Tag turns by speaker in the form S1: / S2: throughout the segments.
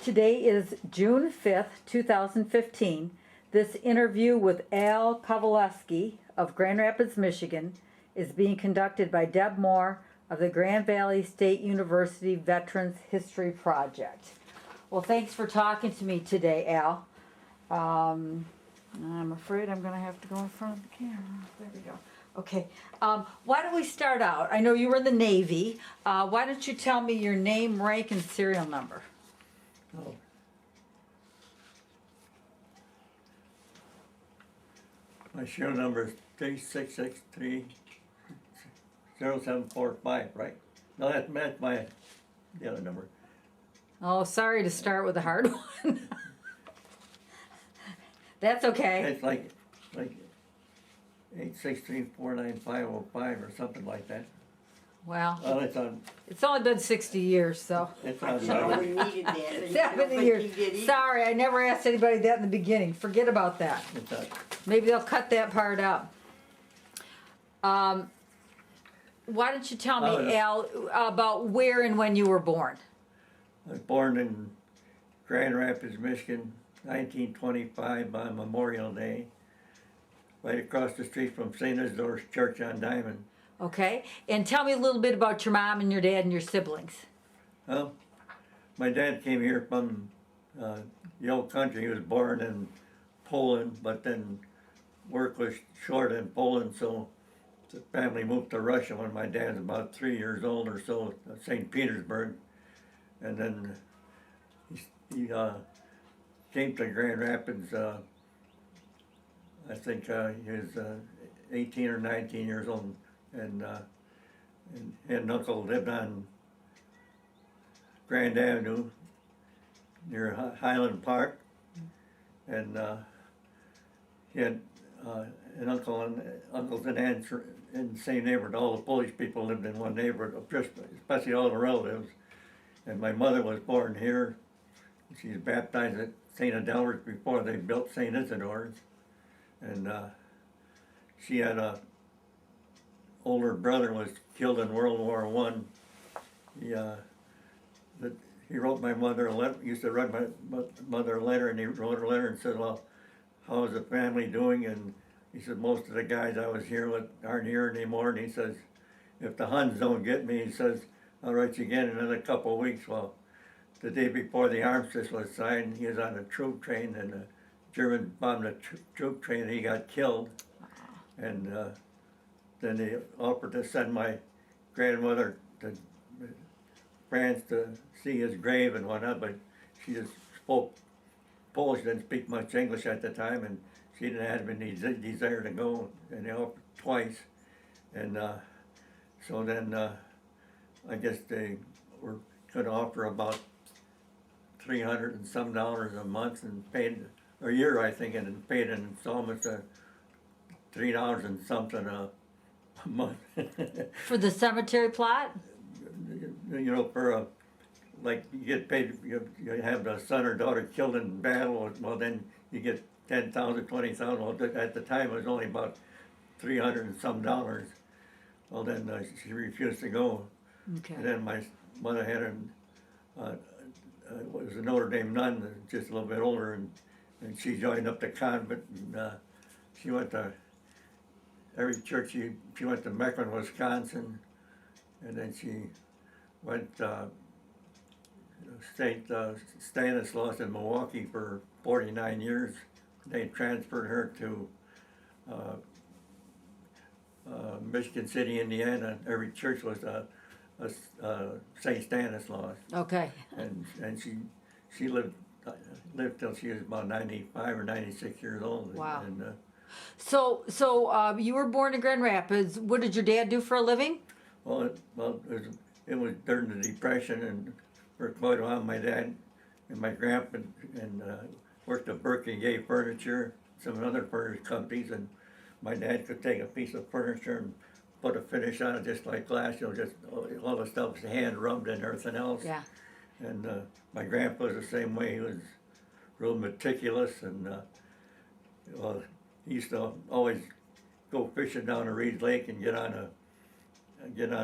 S1: Today is June 5th, 2015. This interview with Al Kowalewski of Grand Rapids, Michigan is being conducted by Deb Moore of the Grand Valley State University Veterans History Project. Well, thanks for talking to me today, Al. I'm afraid I'm going to have to go in front of the camera. There we go. Okay. Why don't we start out? I know you were in the Navy. Why don't you tell me your name, rank, and serial number?
S2: Oh. My serial number is 36630745, right? No, that's my the other number.
S1: Oh, sorry to start with a hard one. That's okay.
S2: It's like 863495505 or something like that.
S1: Well,
S2: Well,
S1: it's only been 60 years, so.
S2: it's on.
S3: So we needed that. but
S1: 70
S3: you
S1: years.
S3: did it.
S1: Sorry, I never asked anybody that in the beginning. Forget about that.
S2: It's on.
S1: Maybe they'll cut that part out. Why don't you tell me, Al, about where and when you were born?
S2: I was born in Grand Rapids, Michigan, 1925 on Memorial Day, right across the street from St. Isidore's Church on Diamond.
S1: Okay, and tell me a little bit about your mom and your dad and your siblings.
S2: Well, my dad came here from the old country. He was born in Poland, but then work was short in Poland, so the family moved to Russia when my dad was about 3 years old or so, St. Petersburg. And then he came to Grand Rapids, I think he was 18 or 19 years old, and an uncle lived on Grand Avenue near Highland Park, and he had an uncle and uncles and aunts in the same neighborhood. All the Polish people lived in one neighborhood, especially all the relatives. And my mother was born here. She was baptized at St. Adelbert before they built St. Isidore's. And she had a older brother was killed in World War I. He wrote my mother a letter, used to write my mother a letter, and he wrote a letter and said, well, how is the family doing? And he said, most of the guys I was here with aren't here anymore. And he says, if the Huns don't get me, he says, I'll write you again in another couple of weeks. Well, the day before the armistice was signed, he was on a troop train, and the Germans bombed the troop train, and he got killed. And then they offered to send my grandmother to France to see his grave and whatnot, but she just spoke Polish, didn't speak much English at the time, and she didn't have any desire to go, and they offered twice. And so then I guess they were going to offer about $300 and some a month, and paid a year, I think, and paid in installments of $3 and something a month.
S1: For the cemetery plot?
S2: You know, for like you get paid, you have a son or daughter killed in battle, well then you get $10,000, $20,000. Well, at the time it was only about $300 and some. Well then she refused to go.
S1: Okay.
S2: And then my mother had was a Notre Dame nun, just a little bit older, and she joined up the convent, and she went to every church. She went to Mecklen, Wisconsin, and then she went St. Stanislaus in Milwaukee for 49 years. They transferred her to Michigan City, Indiana. Every church was St. Stanislaus.
S1: Okay.
S2: And she lived till she was about 95 or 96 years old.
S1: Wow.
S2: And,
S1: So you were born in Grand Rapids. What did your dad do for a living?
S2: Well, it was during the Depression, and for quite a while, my dad and my grandpa worked at Berkeley Gay Furniture, some other furniture companies, and my dad could take a piece of furniture and put a finish on it just like glass, just all the stuff was hand rubbed and everything else.
S1: Yeah.
S2: And my grandpa was the same way. He was real meticulous, and well, he used to always go fishing down to Reed Lake and get on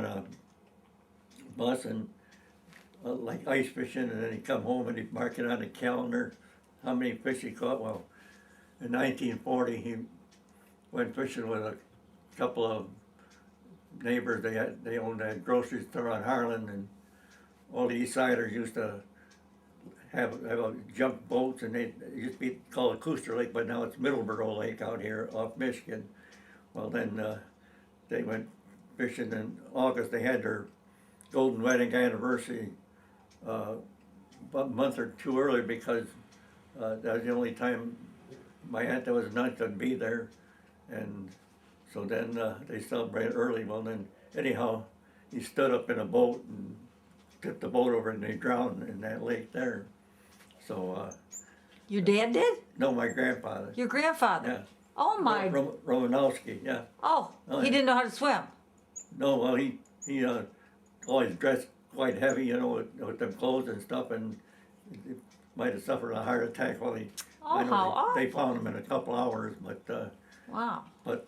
S2: a bus, and like ice fishing, and then he'd come home and he'd mark it on the calendar, how many fish he caught. Well, in 1940, he went fishing with a couple of neighbors. They owned a grocery store on Harlan, and all the East Siders used to have a junk boats, and it used to be called Cooster Lake, but now it's Middleborough Lake out here off Michigan. Well, then they went fishing in August. They had their golden wedding anniversary about a month or two earlier, because that was the only time my aunt that was a nun could be there, and so then they celebrated early. Well, then anyhow, he stood up in a boat and tipped the boat over, and they drowned in that lake there. So
S1: Your dad did?
S2: no, my grandfather.
S1: Your grandfather?
S2: Yeah.
S1: Oh my.
S2: Romanowski, yeah.
S1: Oh,
S2: Oh,
S1: he
S2: yeah.
S1: didn't know how to swim.
S2: No, well, he always dressed quite heavy, you know, with them clothes and stuff, and he might have suffered a heart attack while he.
S1: Oh,
S2: I know
S1: how
S2: they found him in a couple hours,
S1: Wow.
S2: but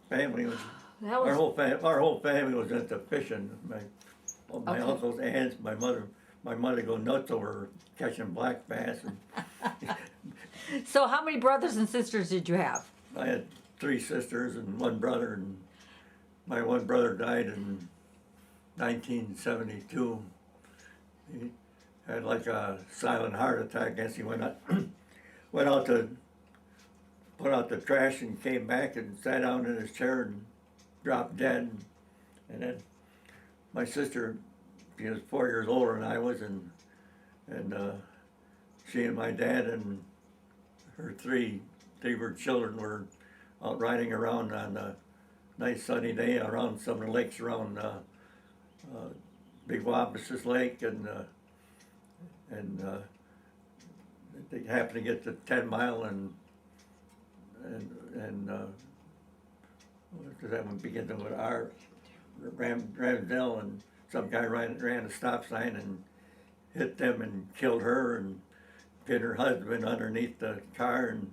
S2: family was
S1: That
S2: our
S1: was
S2: whole family was into fishing. My
S1: Okay.
S2: uncles, aunts, my mother go nuts over catching black bass. And
S1: so. How many brothers and sisters did you have?
S2: I had 3 sisters and 1 brother, and my one brother died in 1972. He had like a silent heart attack. I guess he went out to put out the trash and came back and sat down in his chair and dropped dead. And then my sister, she was 4 years older than I was, and she and my dad and her three children were out riding around on a nice sunny day around some of the lakes around Big Wabasis Lake, and they happened to get to 10 Mile and what does that one begin with R? Ramsdale, and some guy ran a stop sign and hit them and killed her and hit her husband underneath the car, and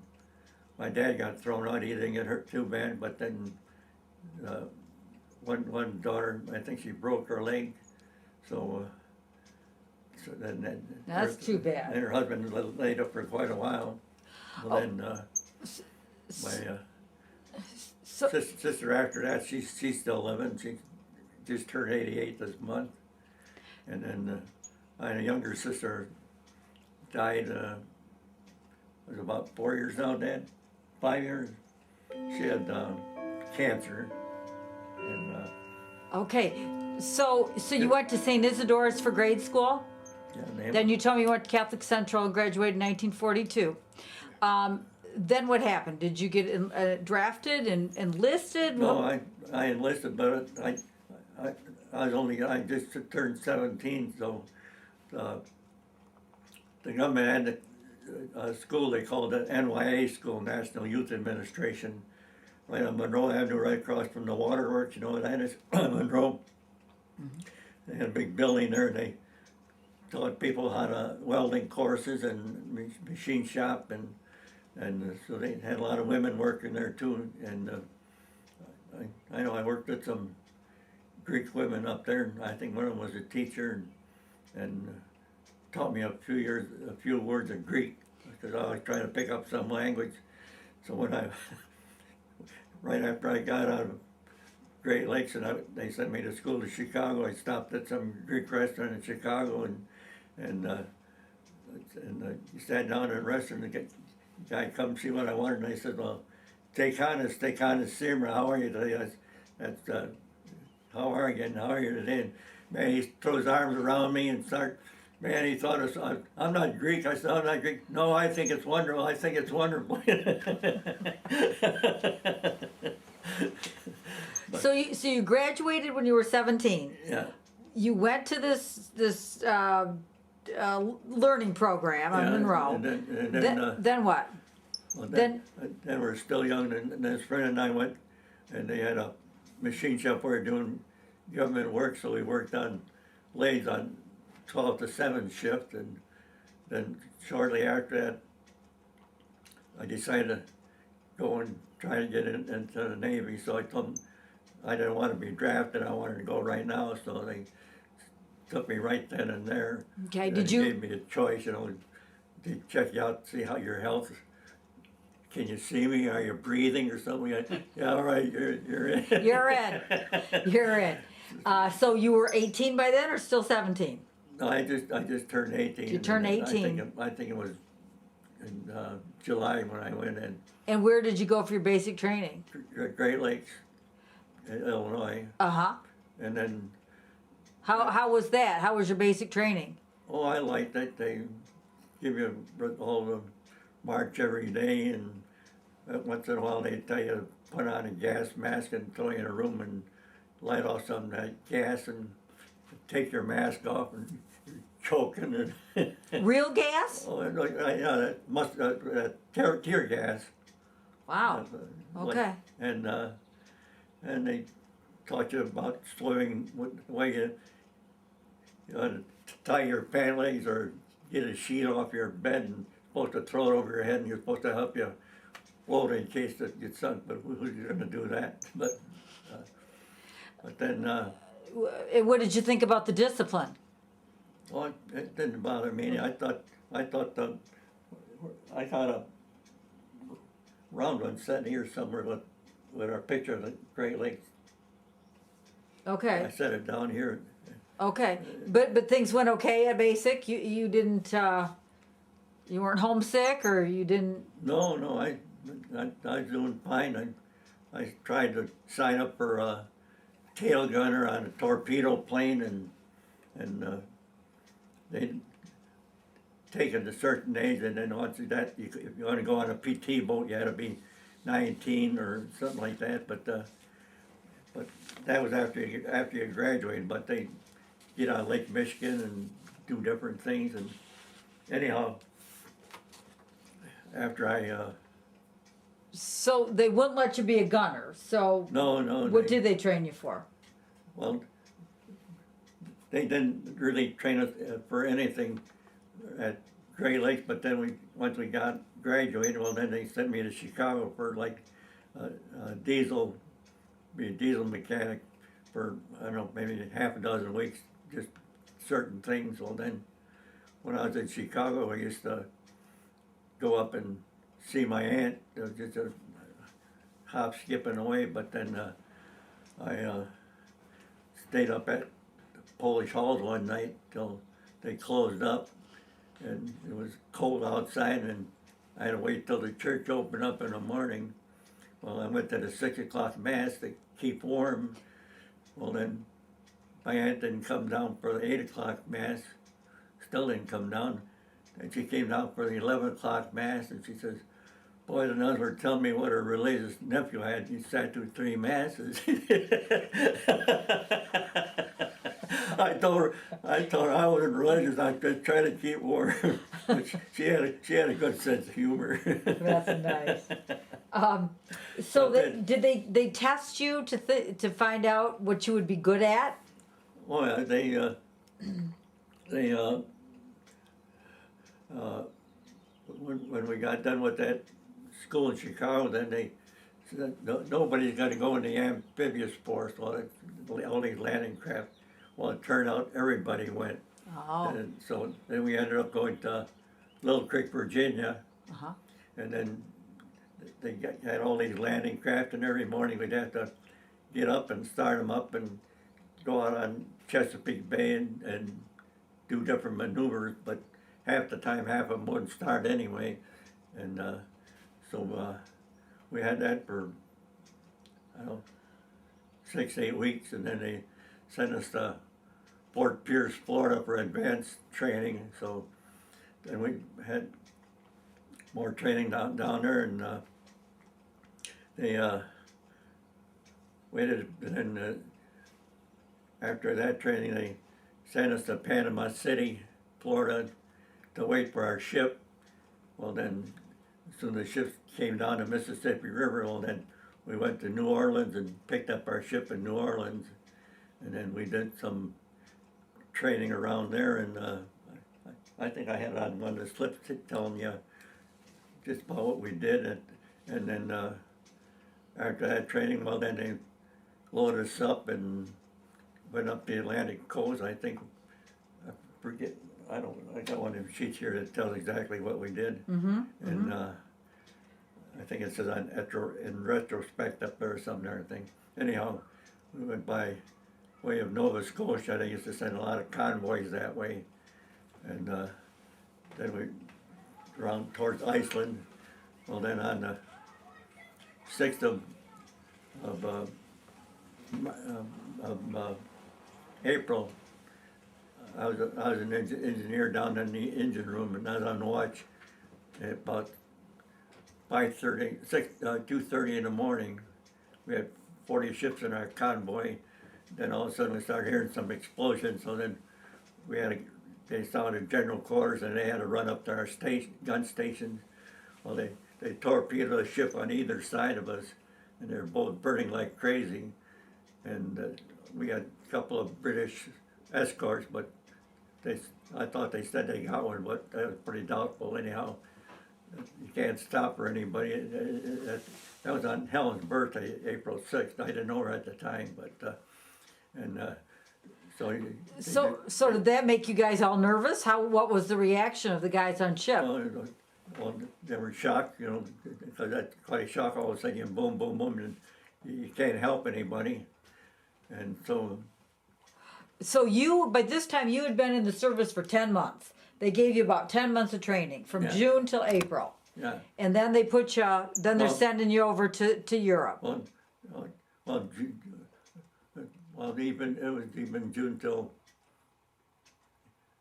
S2: my dad got thrown out. He didn't get hurt too bad, but then one daughter, I think she broke her leg, so then
S1: That's too bad.
S2: And her husband laid up for quite a while. Well, then my
S1: So,
S2: sister after that, she's still living. She just turned 88 this month. And then I had a younger sister, died, was about 4 years now, Dad? 5 years? She had cancer. And
S1: okay, so you went to St. Isidore's for grade school?
S2: yeah,
S1: Then you told me you went to Catholic Central and graduated in 1942. Then what happened? Did you get drafted and enlisted?
S2: no, I enlisted, but I just turned 17, so the government had a school they called the NYA school, National Youth Administration, right on Monroe Avenue, right across from the waterworks. You know what that is? Monroe.
S1: Mm-hmm.
S2: They had a big building there, and they taught people how to welding courses and machine shop, and so they had a lot of women working there too. And I know I worked with some Greek women up there, and I think one of them was a teacher, and taught me a few words of Greek, because I was trying to pick up some language. So when right after I got out of Great Lakes, and they sent me to school to Chicago, I stopped at some Greek restaurant in Chicago, and sat down in a restaurant. The guy come see what I wanted, and I said, "Well, take honest, Simra. How are you today?" How are you? And how are you today? And man, he throws his arms around me and man, he thought I'm not Greek. I said, I'm not Greek. No, I think it's wonderful. I think it's wonderful.
S1: So you graduated when you were 17.
S2: Yeah.
S1: You went to this learning program at Monroe.
S2: And
S1: Then what?
S2: well, then we're still young, and then his friend and I went, and they had a machine shop where we were doing government work, so we worked on lathes on 12 to 7 shift, and then shortly after that, I decided to go and try to get into the Navy. So I told them I didn't want to be drafted. I wanted to go right now. So they took me right then and there.
S1: Okay,
S2: And
S1: did
S2: he
S1: you,
S2: gave me a choice, you know, to check you out, see how your health is. Can you see me? Are you breathing or something? Yeah, all right, you're in.
S1: you're in, you're in. So you were 18 by then or still 17?
S2: No, I just turned 18.
S1: You turned
S2: and
S1: 18.
S2: I think it was in July when I went in.
S1: And where did you go for your basic training?
S2: Great Lakes, in Illinois,
S1: Uh-huh.
S2: and then,
S1: How was that? How was your basic training?
S2: oh, I liked it. They give you all the march every day, and once in a while they tell you to put on a gas mask and throw you in a room and light off some of that gas and take your mask off and you're choking and
S1: Real gas?
S2: oh, and, yeah, that must tear gas.
S1: Wow. Okay.
S2: And they taught you about swimming, the way you know, to tie your pant legs or get a sheet off your bed and supposed to throw it over your head, and you're supposed to help you float in case that gets sunk. But who's going to do that? But then,
S1: What did you think about the discipline?
S2: well, it didn't bother me. I thought a round one sitting here somewhere with our picture of the Great Lakes. I
S1: Okay,
S2: set it down here.
S1: okay. But things went okay at basic? You didn't, you weren't homesick or you didn't?
S2: No, I was doing fine. I tried to sign up for a tail gunner on a torpedo plane, and they take it a certain age, and then once that, if you want to go on a PT boat, you had to be 19 or something like that. But that was after you graduated. But they get on Lake Michigan and do different things, and anyhow, after I
S1: So they wouldn't let you be a gunner, so
S2: no,
S1: what did they train you for?
S2: well, they didn't really train us for anything at Great Lakes, but then once we got graduated, well, then they sent me to Chicago for like be a diesel mechanic for, I don't know, maybe half a dozen weeks, just certain things. Well, then when I was in Chicago, I used to go up and see my aunt, just a hop, skipping away, but then I stayed up at Polish Halls one night till they closed up, and it was cold outside, and I had to wait till the church opened up in the morning. Well, I went to the 6 o'clock mass to keep warm. Well, then my aunt didn't come down for the 8 o'clock mass, still didn't come down. And she came down for the 11 o'clock mass, and she says, boy, the nuns were telling me what her religious nephew had. He sat through 3 masses. I told her I wasn't religious. I just tried to keep warm. But she had a good sense of humor.
S1: That's nice. So
S2: But
S1: did they test you to find out what you would be good at?
S2: Oh yeah, when we got done with that school in Chicago, then they said nobody's got to go in the amphibious force, all these landing craft. Well, it turned out everybody went.
S1: Oh.
S2: And so then we ended up going to Little Creek, Virginia,
S1: Uh-huh.
S2: and then they had all these landing craft, and every morning we'd have to get up and start them up and go out on Chesapeake Bay and do different maneuvers, but half the time half of them wouldn't start anyway. And so we had that for, I don't know, 6-8 weeks, and then they sent us to Fort Pierce, Florida for advanced training. So then we had more training down there, and they waited, and then after that training, they sent us to Panama City, Florida, to wait for our ship. Well, then, as soon as the ship came down the Mississippi River, well, then we went to New Orleans and picked up our ship in New Orleans, and then we did some training around there, and I think I had on one of the slips telling you just about what we did, and then after that training, well, then they loaded us up and went up the Atlantic coast. I think forget, I got one of them sheets here that tells exactly what we did.
S1: Mm-hmm.
S2: And, I think it says in retrospect up there or something there, I think. Anyhow, we went by way of Nova Scotia. They used to send a lot of convoys that way. And, then we around towards Iceland. Well, then on the 6th of April, I was an engineer down in the engine room, and I was on watch at about 2:30 in the morning. We had 40 ships in our convoy. Then all of a sudden we started hearing some explosions. So then they sounded general quarters, and they had to run up to our gun stations. Well, they torpedoed a ship on either side of us, and they were both burning like crazy. And we had a couple of British escorts, but I thought they said they got one, but that was pretty doubtful anyhow. You can't stop or anybody. That was on Helen's birthday, April 6th. I didn't know her at the time, but
S1: So did that make you guys all nervous? What was the reaction of the guys on ship?
S2: Well, they were shocked, because that's quite a shock. All of a sudden, boom, boom, boom, and you can't help anybody. And
S1: So by this time you had been in the service for 10 months. They gave you about 10 months of training from
S2: Yeah.
S1: June till April.
S2: yeah.
S1: And then they they're
S2: Well-
S1: sending you over to Europe.
S2: Well, it was even June till.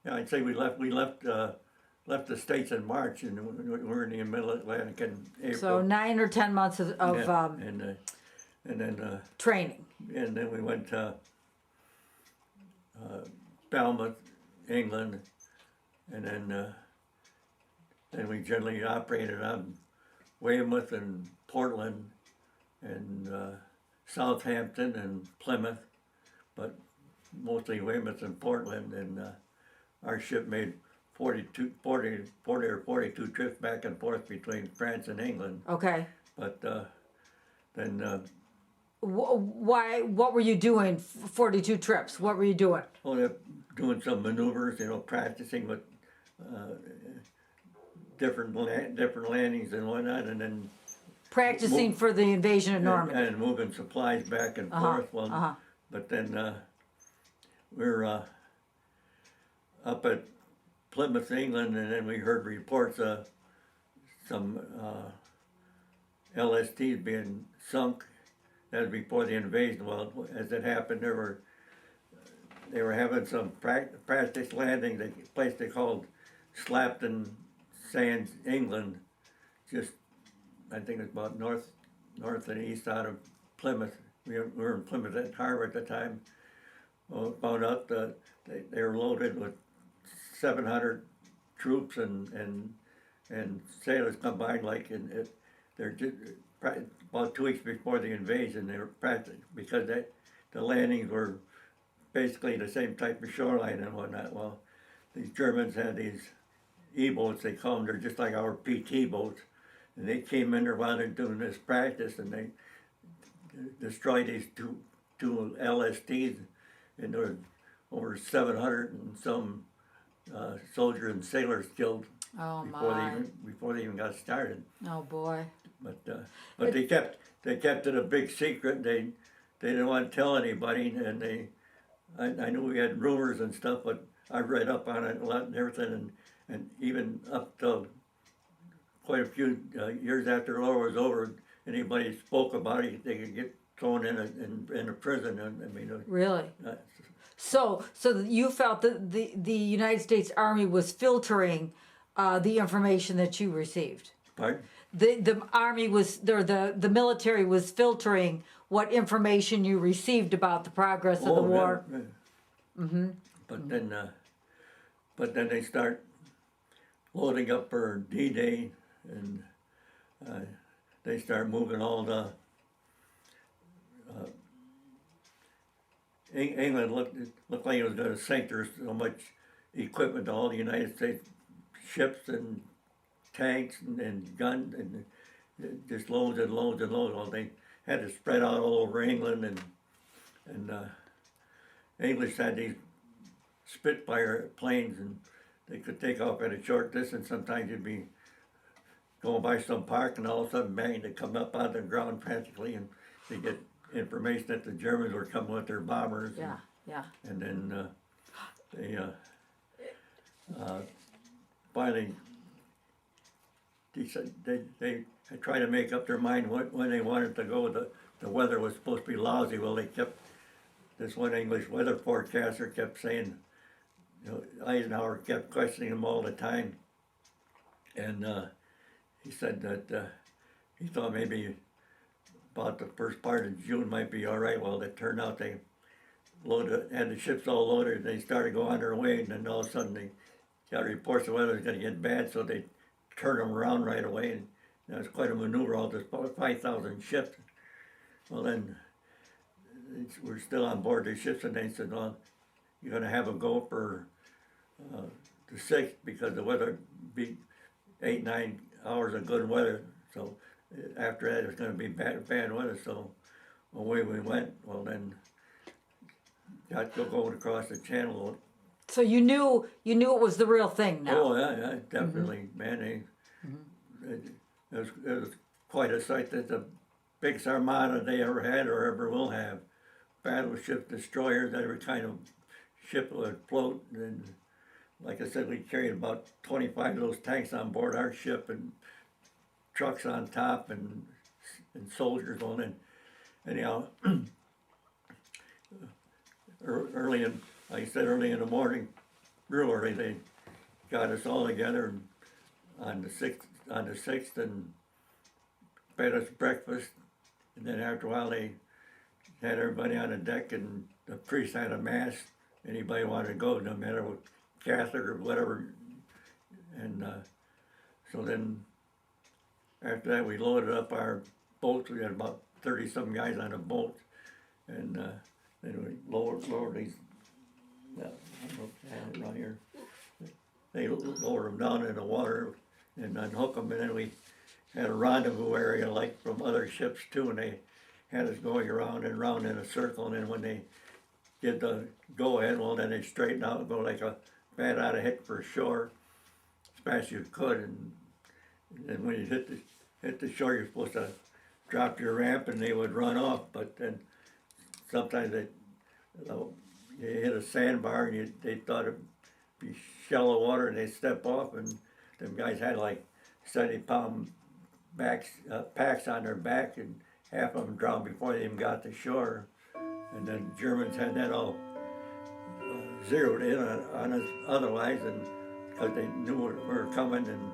S2: Yeah, I'd say we left the States in March, and we were in the middle Atlantic in April.
S1: So 9 or 10 months of
S2: Yeah, and then
S1: training.
S2: and then we went to Falmouth, England, and then we generally operated on Weymouth and Portland and Southampton and Plymouth, but mostly Weymouth and Portland. And our ship made 40 or 42 trips back and forth between France and England.
S1: Okay.
S2: But then
S1: Why? What were you doing? 42 trips. What were you doing?
S2: they're doing some maneuvers, practicing with different landings and whatnot, and then
S1: Practicing for the invasion of Normandy.
S2: and moving supplies back and forth. But then we're up at Plymouth, England, and then we heard reports of some LSTs being sunk. That was before the invasion. Well, as it happened, they were having some practice landings at a place they called Slapton Sands, England. Just, I think it's about north and east out of Plymouth. We were in Plymouth at Harbor at the time. Well, found out that they were loaded with 700 troops and sailors combined. They're just about 2 weeks before the invasion. They were practicing because the landings were basically the same type of shoreline and whatnot. Well, these Germans had these E-boats, they call them. They're just like our PT boats. And they came in there while they're doing this practice, and they destroyed these two LSTs, and there were over 700 and some soldiers and sailors killed
S1: Oh
S2: before they even got started.
S1: Oh boy.
S2: But they kept it a big secret. They didn't want to tell anybody, and I knew we had rumors and stuff, but I read up on it a lot and everything, and even up till quite a few years after the war was over, anybody spoke about it, they could get thrown in a prison.
S1: Really? So you felt that the United States Army was filtering the information that you received.
S2: Pardon?
S1: The army was there. The military was filtering what information you received about the progress of the war.
S2: Yeah, yeah. Mm-hmm. But then they start loading up for D-Day, and they start moving all the England looked like it was going to sink. There's so much equipment to all the United States ships and tanks and guns, and just loads and loads and loads. Well, they had to spread out all over England, and English had these Spitfire planes, and they could take off at a short distance. Sometimes you'd be going by some park, and all of a sudden, bang, they come up out of the ground practically, and they get information that the Germans were coming with their bombers.
S1: Yeah.
S2: And then they finally they tried to make up their mind when they wanted to go. The weather was supposed to be lousy. Well, this one English weather forecaster kept saying, Eisenhower kept questioning him all the time, and he said that he thought maybe about the first part of June might be all right. Well, it turned out they had the ships all loaded. They started going on their way, and then all of a sudden they got reports the weather was going to get bad, so they turned them around right away, and that was quite a maneuver. All this 5,000 ships. Well, then we're still on board the ships, and they said, "Well, you're going to have a go for the 6th because the weather be 8-9 hours of good weather. So after that, it's going to be bad weather." So away we went. Well, then got to go across the channel.
S1: So you knew it was the real thing now.
S2: Oh yeah, definitely, man. It was quite a sight. That the biggest armada they ever had or ever will have. Battleships, destroyers, every kind of ship would float. And like I said, we carried about 25 of those tanks on board our ship, and trucks on top, and soldiers on it. Anyhow, early in the morning, real early, they got us all together on the 6th, and fed us breakfast, and then after a while they had everybody on the deck, and the priest had a mass. Anybody wanted to go, no matter what, Catholic or whatever. And so then after that we loaded up our boats. We had about 30-some guys on the boat, and then we lowered these. I don't know, around here. They lowered them down in the water and unhook them, and then we had a rendezvous area like from other ships too, and they had us going around and around in a circle, and then when they did the go ahead, well, then they straightened out and go like a bat out of heck for shore as fast as you could, and then when you hit the shore, you're supposed to drop your ramp and they would run off, but then sometimes you hit a sandbar and they thought it'd be shallow water, and they step off, and them guys had like 70-pound packs on their back, and half of them drowned before they even got to shore. And then Germans had that all zeroed in on us otherwise, and because they knew we were coming, and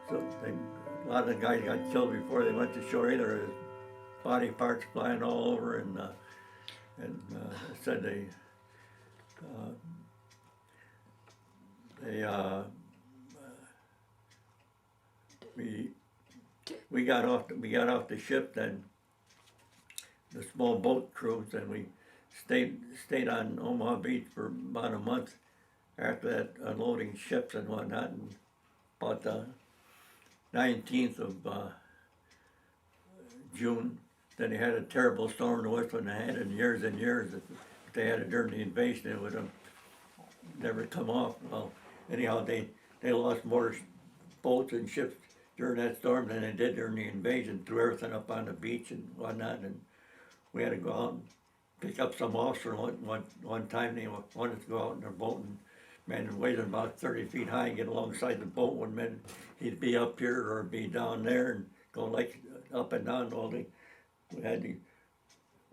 S2: so a lot of the guys got killed before they went to shore either. His body parts flying all over, and said we got off the ship, then the small boat cruise, and we stayed on Omaha Beach for about a month after that, unloading ships and whatnot. And about the 19th of June, then they had a terrible storm in the west one they had in years and years. If they had it during the invasion, it would have never come off. Well, anyhow, they lost more boats and ships during that storm than they did during the invasion. Threw everything up on the beach and whatnot, and we had to go out and pick up some officer one time. They wanted to go out in their boat, and man, weighed about 30 feet high, and get alongside the boat. One minute he'd be up here or be down there, and go like up and down. We had the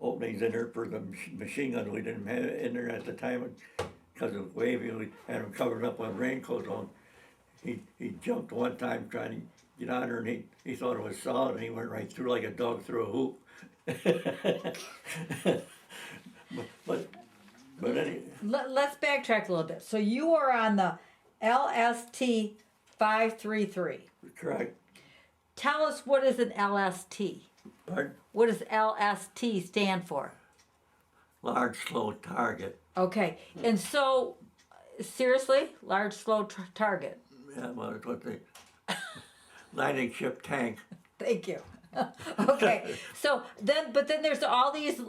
S2: openings in there for the machine gun. We didn't have it in there at the time because of wavy. We had him covered up with raincoats on. He jumped one time trying to get on there, and he thought it was solid, and he went right through like a dog through a hoop. but anyway.
S1: Let's backtrack a little bit. So you are on the LST 533.
S2: Correct.
S1: Tell us, what is an LST?
S2: Pardon?
S1: What does LST stand for?
S2: Large, slow target.
S1: Okay, and so, seriously, large, slow target.
S2: Yeah, well, it's what they landing ship tank.
S1: Thank you. Okay, so then there's all these.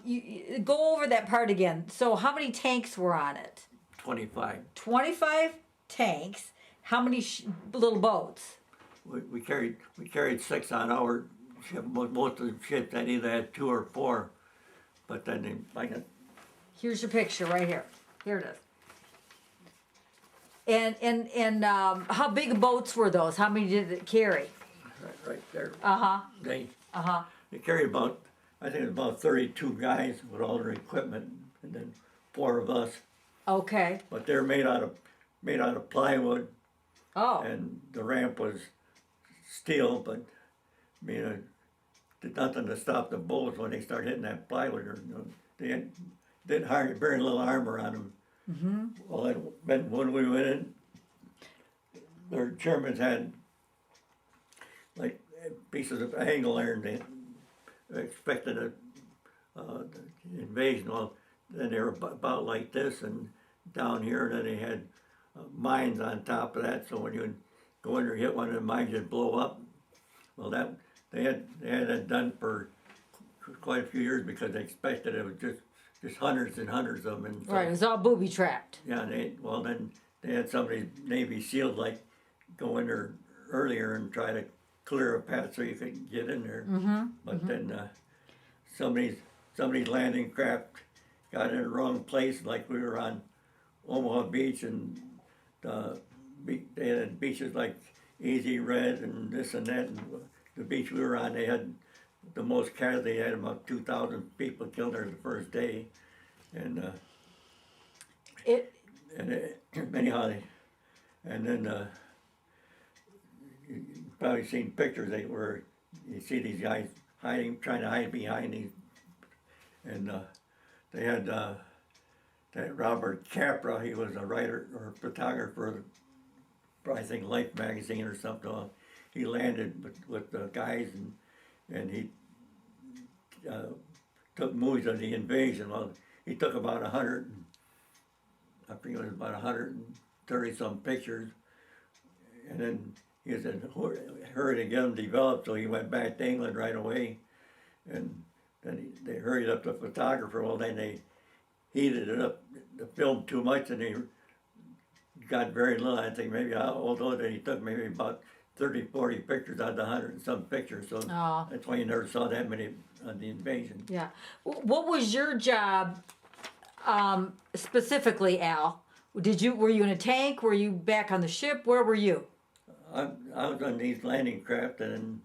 S1: You go over that part again. So how many tanks were on it?
S2: 25.
S1: 25 tanks. How many little boats?
S2: We carried 6 on our ship. Most of the ships that either had 2 or 4, but then they
S1: Here's your picture right here. Here it is. And how big boats were those? How many did it carry?
S2: right there.
S1: Uh-huh.
S2: They
S1: Uh-huh.
S2: they carried about, I think it was about 32 guys with all their equipment, and then 4 of us.
S1: Okay.
S2: But they're made out of plywood,
S1: Oh.
S2: and the ramp was steel. But I mean, did nothing to stop the bullets when they started hitting that plywood. Or, they didn't hardly very little armor on them.
S1: Mm-hmm.
S2: Well, then when we went in, their Germans had like pieces of angle iron. They expected a invasion. Well, then they were about like this, and down here, then they had mines on top of that. So when you would go in there, hit one of the mines, it'd blow up. Well, that they had that done for quite a few years because they expected it was just hundreds and hundreds of them. And so,
S1: Right, it was all booby trapped.
S2: yeah, then they had some of these Navy SEALs like go in there earlier and try to clear a path so you could get in there.
S1: Mm-hmm.
S2: But then some of these landing craft got in the wrong place. Like we were on Omaha Beach, and they had beaches like Easy Red and this and that. And the beach we were on, they had the most casualties. They had about 2,000 people killed there the first day, and anyhow, and then you've probably seen pictures where you see these guys trying to hide behind these, and they had that Robert Capra. He was a writer or photographer, I think Life magazine or something. He landed with the guys, and he took movies of the invasion. Well, he took about 100, I think it was about 130 some pictures, and then he was in hurry to get them developed, so he went back to England right away, and then they hurried up the photographer. Well, then they heated it up, the film too much, and they got very little. I think maybe, although that he took maybe about 30, 40 pictures out of the 100 and some pictures, so that's why you never saw that many on the invasion.
S1: Yeah. What was your job specifically, Al? Were you in a tank? Were you back on the ship? Where were you?
S2: I was on these landing craft, and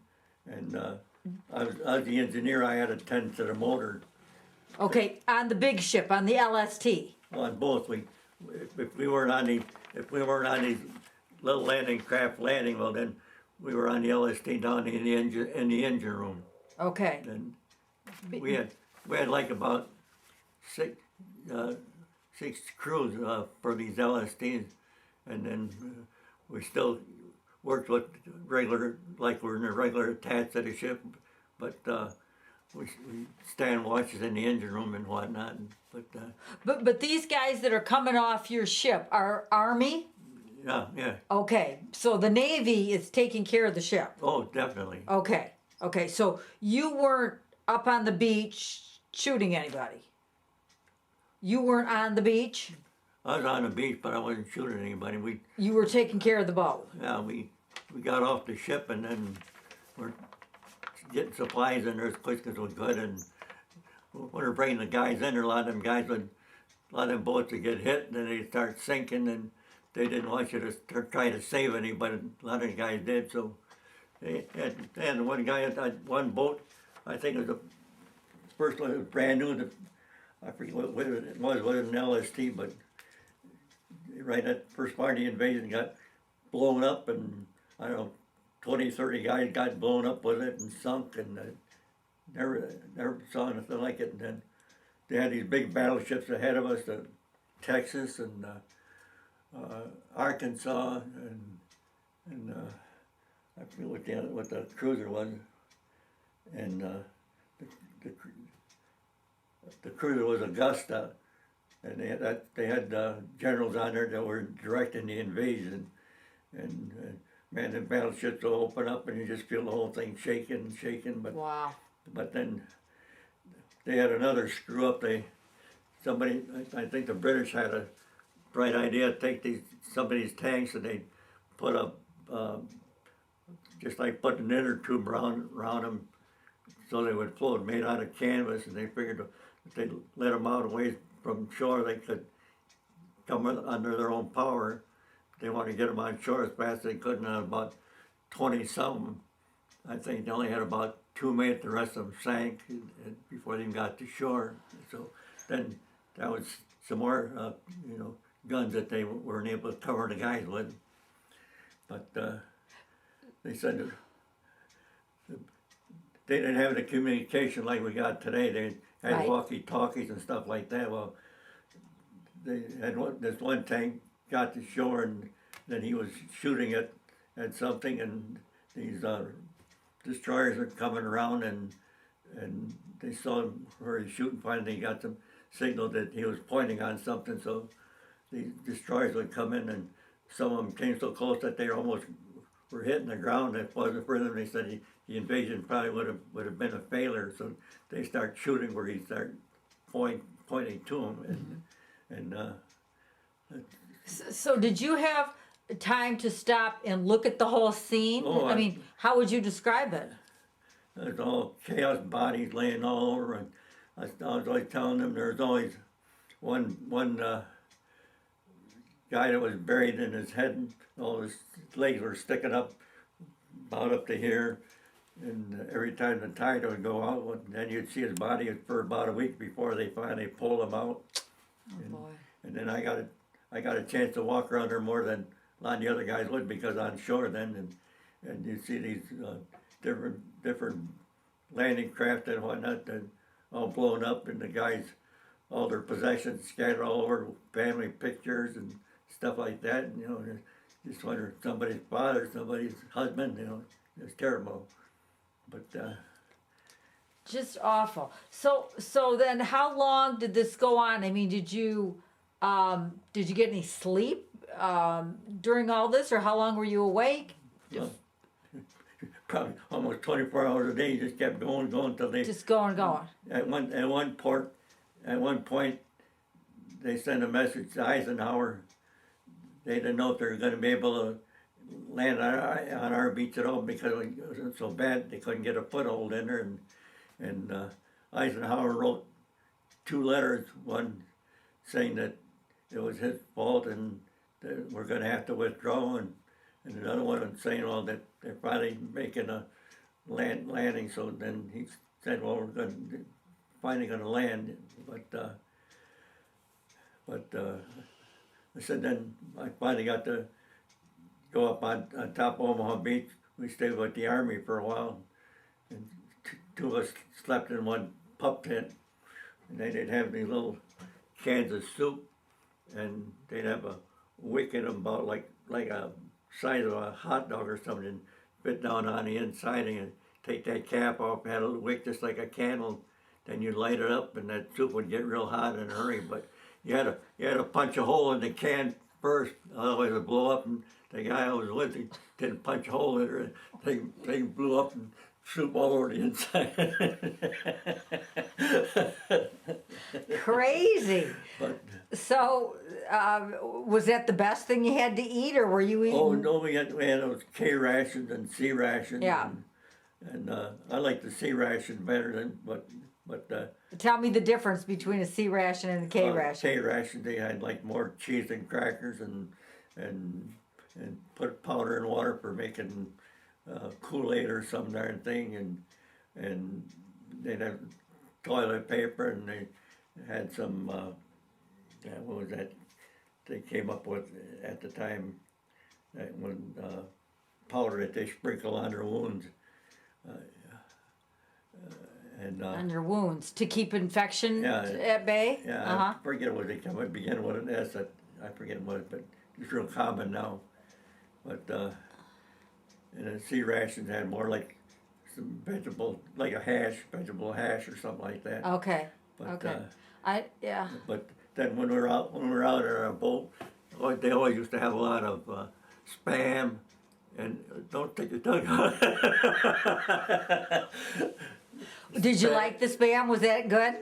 S2: I was the engineer. I had to tend to the motor.
S1: Okay, on the big ship, on the LST.
S2: On both, if we weren't on these little landing craft landing, well then we were on the LST down in the engine room.
S1: Okay.
S2: And we had like about six crews for these LSTs, and then we still worked with regular, like we're in a regular attached to the ship, but we stand watches in the engine room and whatnot.
S1: But these guys that are coming off your ship are Army?
S2: Yeah.
S1: Okay, so the Navy is taking care of the ship.
S2: Oh, definitely.
S1: Okay, so you weren't up on the beach shooting anybody? You weren't on the beach?
S2: I was on the beach, but I wasn't shooting anybody.
S1: You were taking care of the boat?
S2: Yeah, we got off the ship, and then we're getting supplies in there as quick as we could, and when we're bringing the guys in there, a lot of them boats would get hit, and then they start sinking, and they didn't want you to try to save anybody. A lot of the guys did, so they had one guy at one boat. I think it was the first one. It was brand new. I forget what it was an LST, but right at first part of the invasion got blown up, and I don't know, 20, 30 guys got blown up with it and sunk, and never saw anything like it. And then they had these big battleships ahead of us, the Texas and Arkansas, and I forget what the cruiser was, and the cruiser was Augusta, and they had generals on there that were directing the invasion, and man, the battleships will open up and you just feel the whole thing shaking, but
S1: wow.
S2: But then they had another screw up. I think the British had bright idea, take some of these tanks and they put a, just like put an inner tube around them so they would float, made out of canvas, and they figured if they let them out away from shore, they could come under their own power. They want to get them on shore as fast as they could, and about 20-something, I think they only had about 2 minutes, the rest of them sank before they even got to shore. So then that was some more, guns that they weren't able to cover the guys with. But they said that they didn't have the communication like we got today. They had
S1: Right.
S2: walkie-talkies and stuff like that. Well, they had this one tank got to shore, and then he was shooting at something, and these destroyers are coming around, and they saw him where he's shooting. Finally, they got some signal that he was pointing on something, so the destroyers would come in, and some of them came so close that they almost were hitting the ground. If it wasn't for them, they said the invasion probably would have been a failure. So they start shooting where he started pointing to them,
S1: So did you have time to stop and look at the whole scene?
S2: Oh,
S1: I mean, how would you describe it?
S2: there's all chaos, bodies laying all over, and I was always telling them there's always one guy that was buried in his head, and all his legs were sticking up about up to here, and every time the tide would go out, then you'd see his body for about a week before they finally pulled him out.
S1: Oh boy.
S2: And then I got a chance to walk around there more than a lot of the other guys would, because on shore then, and you see these different landing craft and whatnot that all blown up, and the guys, all their possessions scattered all over, family pictures and stuff like that. And, just wonder if somebody's father, somebody's husband, it's terrible. But
S1: Just awful. So then how long did this go on? I mean, did you get any sleep during all this, or how long were you awake?
S2: well, probably almost 24 hours a day, just kept going until they.
S1: Just going.
S2: At one point, they sent a message to Eisenhower. They didn't know if they were going to be able to land on our beach at all, because it was so bad they couldn't get a foothold in there. And Eisenhower wrote 2 letters, one saying that it was his fault and that we're going to have to withdraw, and another one saying, that they're finally making a landing. So then he said, well, we're finally going to land, but I said, then I finally got to go up on top of Omaha Beach. We stayed with the Army for a while, and 2 of us slept in one pup tent, and they'd have these little cans of soup, and they'd have a wick in them about like a size of a hot dog or something, and fit down on the inside, and take that cap off, had a little wick just like a candle, then you'd light it up, and that soup would get real hot in a hurry. But you had to punch a hole in the can first, otherwise it would blow up. And the guy I was with, he didn't punch a hole in it. They blew up and soup all over the inside.
S1: Crazy.
S2: But
S1: So was that the best thing you had to eat, or were you eating?
S2: oh no, we had those K rations and C rations.
S1: Yeah.
S2: And I like the C ration better than, but
S1: Tell me the difference between a C ration and a K ration.
S2: K ration, they had like more cheese and crackers and put powder in water for making Kool-Aid or some darn thing, and they'd have toilet paper, and they had some what was that they came up with at the time, that one powder that they sprinkle on their wounds.
S1: Under wounds to keep infection
S2: Yeah,
S1: at bay.
S2: I forget what they come. It began with an S. I forget what, but it's real common now. But and the C rations had more like some vegetable, like vegetable hash or something like that.
S1: Okay.
S2: But,
S1: Okay.
S2: But then when we were out on our boat, they always used to have a lot of spam, and don't take your tongue out.
S1: Did you like the spam? Was that good?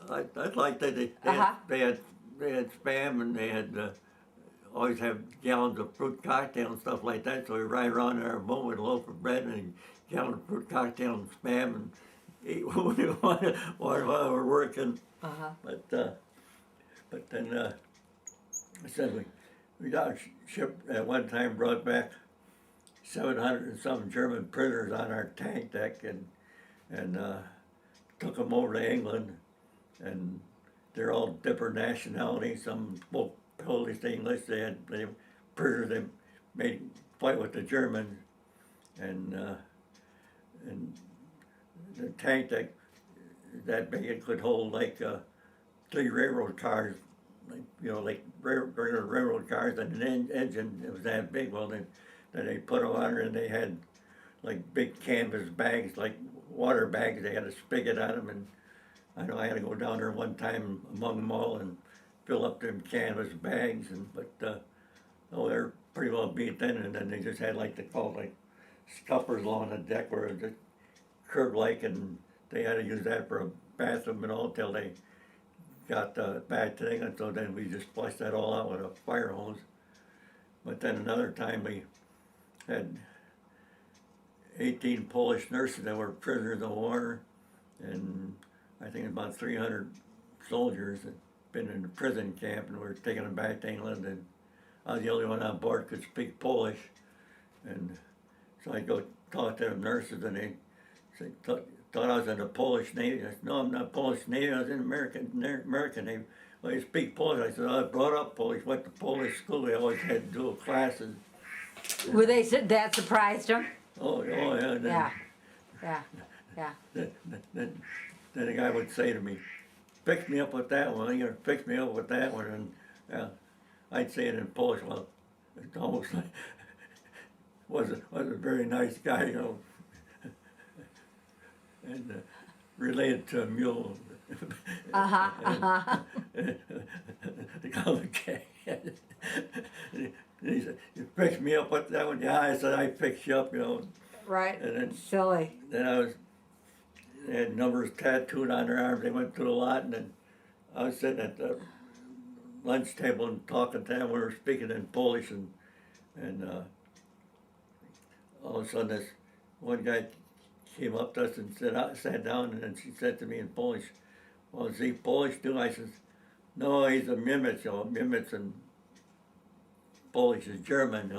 S2: I liked that they had they had spam and they had always have gallons of fruit cocktail and stuff like that. So we ride around in our boat with a loaf of bread and a gallon of fruit cocktail and spam and eat when we wanted while we're working.
S1: Uh-huh.
S2: But then I said we got a ship at one time brought back 700 and some German prisoners on our tank deck and took them over to England, and they're all different nationalities. Some spoke Polish, English. They prisoners they made fight with the Germans, and the tank deck that big it could hold like 3 railroad cars, like regular railroad cars, and an engine. It was that big. Well, then they put them on her, and they had like big canvas bags, like water bags. They had a spigot on them, and I know I had to go down there one time among them all and fill up them canvas bags. But they're pretty well beat then. And then they just had like they called like scuppers along the deck where it just curved like, and they had to use that for a bathroom and all till they got back to England. So then we just flushed that all out with a fire hose. But then another time we had 18 Polish nurses that were prisoners of war, and I think about 300 soldiers that been in a prison camp, and we were taking them back to England, and I was the only one on board could speak Polish, and so I go talk to the nurses, and they said, thought I was in the Polish Navy. I said, no, I'm not Polish Navy, I was in American Navy. Well, you speak Polish? I said, I was brought up Polish, went to Polish school, they always had dual classes.
S1: Were they, that surprised them?
S2: Oh, yeah.
S1: Yeah.
S2: Then the guy would say to me, fix me up with that one, fix me up with that one, and I'd say it in Polish. Well, it's almost like, was a very nice guy, and related to a mule. The comic. He said, you fix me up with that one? Yeah, I said, I fix you up,
S1: Right.
S2: And then,
S1: Silly.
S2: Then they had numbers tattooed on their arms. They went through a lot, and then I was sitting at the lunch table and talking to them. We were speaking in Polish, and all of a sudden this one guy came up to us and sat down, and then she said to me in Polish, well, is he Polish too? I said, no, he's a Mimets, Mimets and Polish is German,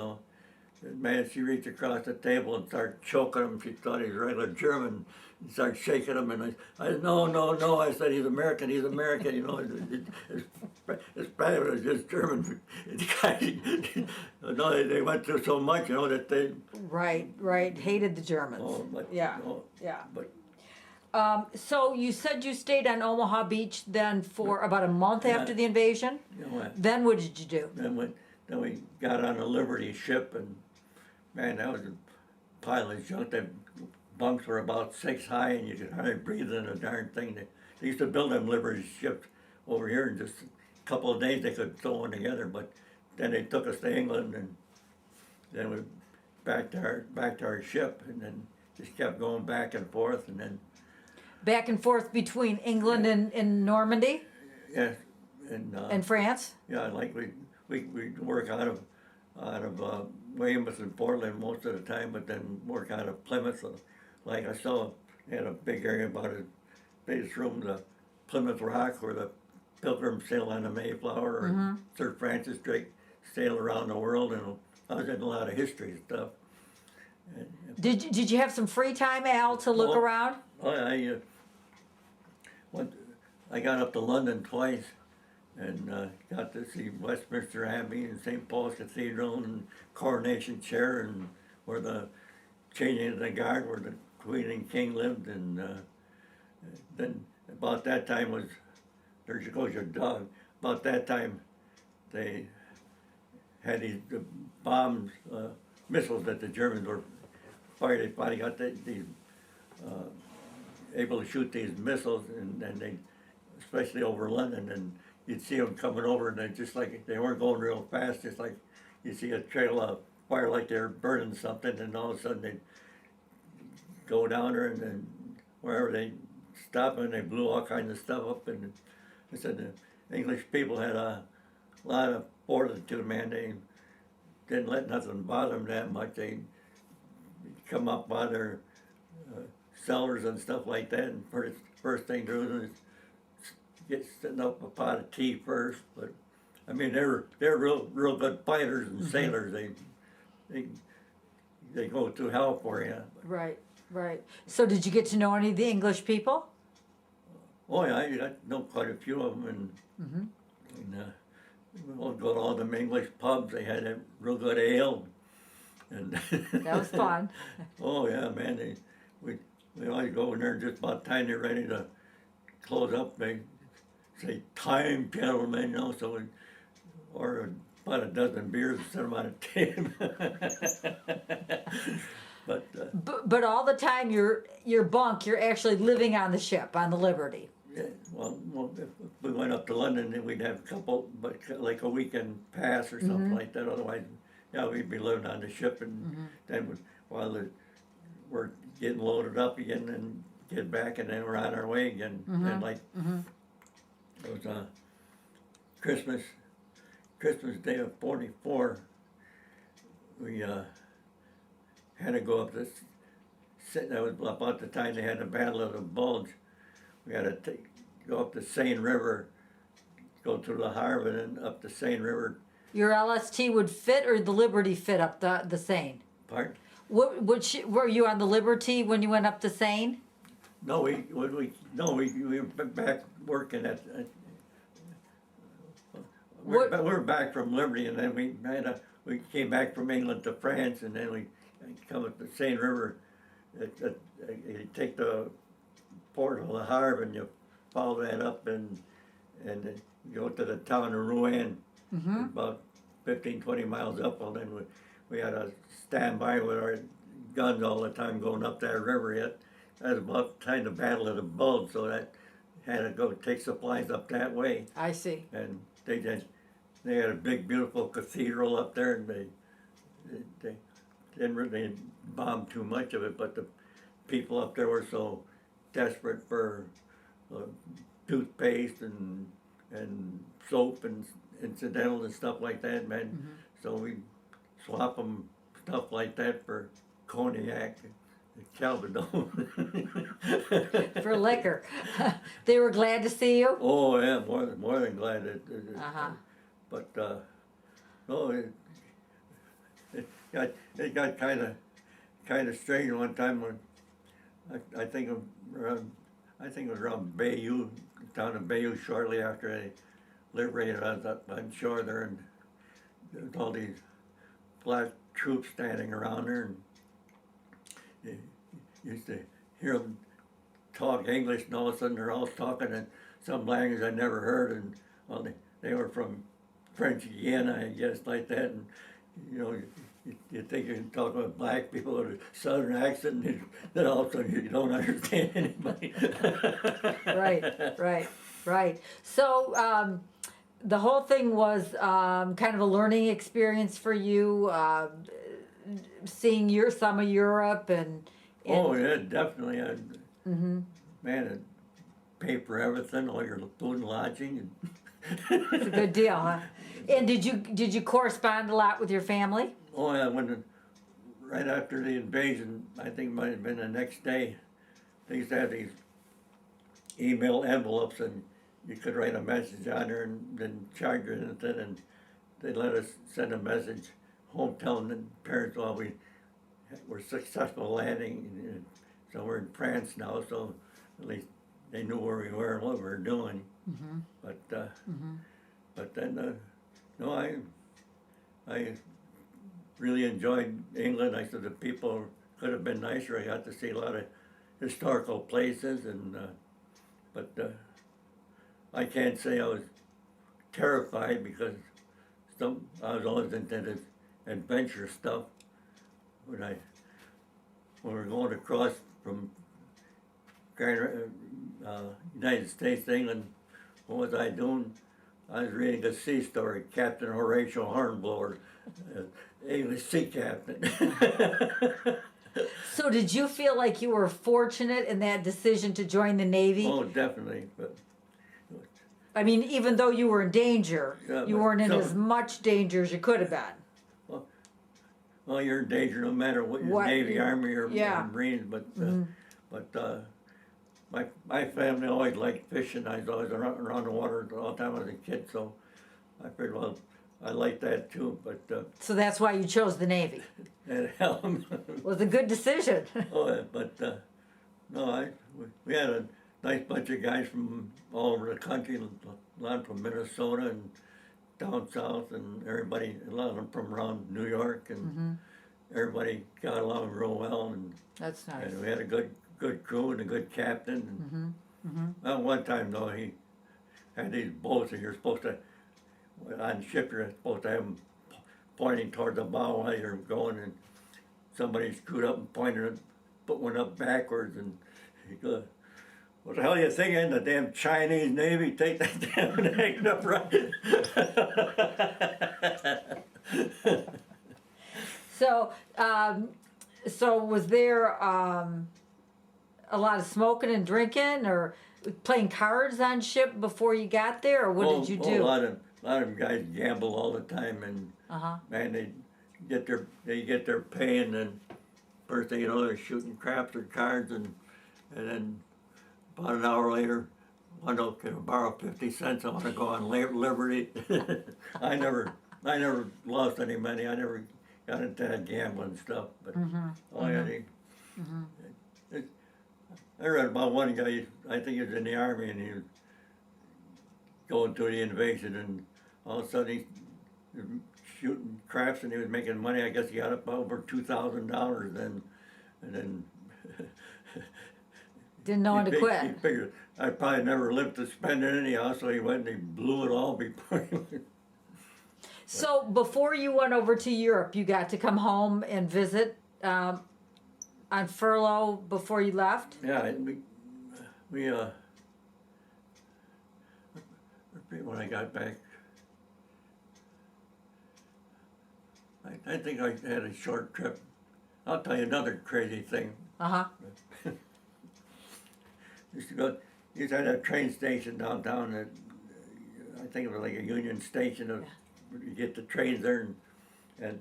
S2: And man, she reached across the table and started choking him. She thought he was regular German. And started shaking him, and I said, no. I said, he's American. His family was just German. No, they went through so much, that they.
S1: Right. Hated the Germans. Yeah. So you said you stayed on Omaha Beach then for about a month after the invasion? Then what did you do?
S2: Then we got on a Liberty ship, and man, that was a pile of junk. The bunks were about 6 high, and you could hardly breathe in a darn thing. They used to build them Liberty ships over here in just a couple of days. They could throw one together, but then they took us to England, and then we back to our ship, and then just kept going back and forth, and then
S1: back and forth between England and Normandy?
S2: Yes, and
S1: France?
S2: Yeah, like we work out of Weymouth and Portland most of the time, but then work out of Plymouth. Like I saw, they had a big area about as big as room, the Plymouth Rock, where the Pilgrims sail on the Mayflower, or Sir Francis Drake sail around the world, and I was in a lot of history stuff.
S1: Did you have some free time, Al, to look around?
S2: I got up to London twice, and got to see Westminster Abbey and St. Paul's Cathedral and Coronation Chair, and where the changing of the guard, where the Queen and King lived, and then about that time there goes your dog. About that time, they had these bombs, missiles that the Germans were firing. They finally got these able to shoot these missiles, and they, especially over London, and you'd see them coming over, and they just like they weren't going real fast. Just like you see a trail of fire, like they're burning something, and all of a sudden they go down there, and then wherever they stop, and they blew all kinds of stuff up. And I said, English people had a lot of fortitude, man. They didn't let nothing bother them that much. They come up by their cellars and stuff like that, and first thing to do is get setting up a pot of tea first. But I mean, they're real good fighters and sailors. They go through hell for you.
S1: Right, right. So did you get to know any of the English people?
S2: Oh yeah, I got to know quite a few of them, and we'll go to all them English pubs. They had a real good ale, and
S1: That was fun.
S2: oh yeah, man. We always go in there just about the time they're ready to close up. They say, "Time, gentlemen," so we order about a dozen beers and set them on a table.
S1: But all the time you're bunk, you're actually living on the ship, on the Liberty.
S2: Yeah, well, if we went up to London, then we'd have a couple, but like a weekend pass or something like that. Otherwise, yeah, we'd be living on the ship, and then while we're getting loaded up again, and get back, and then we're on our way again. And like it was Christmas Day of '44. We had to go up this. That was about the time they had the Battle of the Bulge. We had to go up the Seine River, go through the harbor, and then up the Seine River.
S1: Your LST would fit, or the Liberty fit up the Seine?
S2: Pardon?
S1: Were you on the Liberty when you went up the Seine?
S2: No, we were back working at. We're back from Liberty, and then we came back from England to France, and then we come up the Seine River. You take the port of Le Havre, and you follow that up, and go to the town of Rouen, about 15-20 miles up. And then we had to stand by with our guns all the time going up that river. Yet that was about the time the Battle of the Bulge, so that had to go take supplies up that way.
S1: I see.
S2: And they had a big, beautiful cathedral up there, and they didn't really bomb too much of it, but the people up there were so desperate for toothpaste and soap and incidental and stuff like that, man. So we swap them stuff like that for cognac and Calvados.
S1: For liquor. They were glad to see you?
S2: Oh yeah, more than glad. But no, it got kind of strange one time when I think it was around Bayou, down in Bayou, shortly after they liberated us up on shore there, and there was all these black troops standing around there, and you used to hear them talk English, and all of a sudden they're all talking in some language I never heard, and well, they were from French Guiana, I guess, like that, and you think you're talking about black people with a southern accent, and then all of a sudden you don't understand anybody.
S1: Right. So the whole thing was kind of a learning experience for you, seeing some of Europe and
S2: oh yeah, definitely. Man, it pay for everything, all your food and lodging. And
S1: it's a good deal, huh? And did you correspond a lot with your family?
S2: Oh yeah, right after the invasion, I think it might have been the next day, they used to have these email envelopes, and you could write a message on there and then charge it in it, and they let us send a message home telling the parents, well, we were successful landing, and so we're in France now, so at least they knew where we were and what we were doing. But then, no, I really enjoyed England. I said the people could have been nicer. I got to see a lot of historical places, and but I can't say I was terrified, because I was always into this adventure stuff. When we were going across from United States to England, what was I doing? I was reading a sea story, Captain Horatio Hornblower, English sea captain.
S1: So did you feel like you were fortunate in that decision to join the Navy?
S2: Oh, definitely. But
S1: I mean, even though you were in danger,
S2: Yeah,
S1: you
S2: but
S1: weren't in
S2: some-
S1: as much danger as you could have been.
S2: Well, you're in danger no matter what, you're
S1: What-
S2: Navy, Army, or
S1: yeah.
S2: Marines, but my family always liked fishing. I was always around the water all the time I was a kid, so I figured, well, I like that too, but
S1: So that's why you chose the Navy.
S2: that helped.
S1: Was a good decision.
S2: Oh, yeah, but no, we had a nice bunch of guys from all over the country, a lot from Minnesota and down south, and everybody, a lot of them from around New York, and everybody got along real well,
S1: That's nice.
S2: and we had a good crew and a good captain. Well, one time though, he had these boats, and you're supposed to, on ship, you're supposed to have them pointing toward the bow while you're going, and somebody screwed up and pointed it, put one up backwards, and he goes, "What the hell are you thinking? The damn Chinese Navy? Take that damn thing up right."
S1: So, so was there a lot of smoking and drinking, or playing cards on ship before you got there, or what did you do?
S2: A lot of them guys gamble all the time, and man, they get their pay, and then first thing you know, they're shooting craps or cards, and then about an hour later, can I borrow 50 cents? I want to go on Liberty. I never lost any money. I never got into that gambling stuff. But I read about one guy. I think he was in the army, and he was going through the invasion, and all of a sudden he was shooting craps, and he was making money. I guess he got up over $2,000 then, and then.
S1: Didn't know when to
S2: He
S1: quit.
S2: figured I'd probably never live to spend it anyhow, so he went and he blew it all before he went.
S1: So before you went over to Europe, you got to come home and visit on furlough before you left?
S2: Yeah, we when I got back, I think I had a short trip. I'll tell you another crazy thing. Used to have a train station downtown that, I think it was like a Union Station of, you get the trains there, and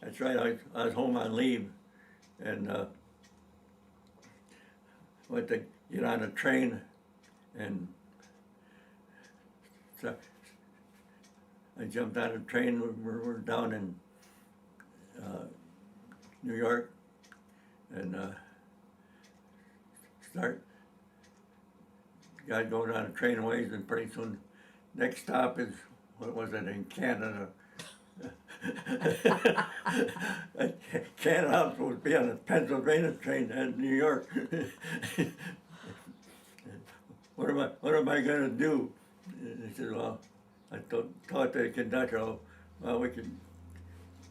S2: that's right, I was home on leave, and went to get on a train, and so I jumped on a train. We're down in New York, and got going on a train ways, and pretty soon, next stop is, what was it, in Canada? Canada, I'm supposed to be on a Pennsylvania train and New York. What am I gonna do? And he said, well, I talked to the conductor, well, we can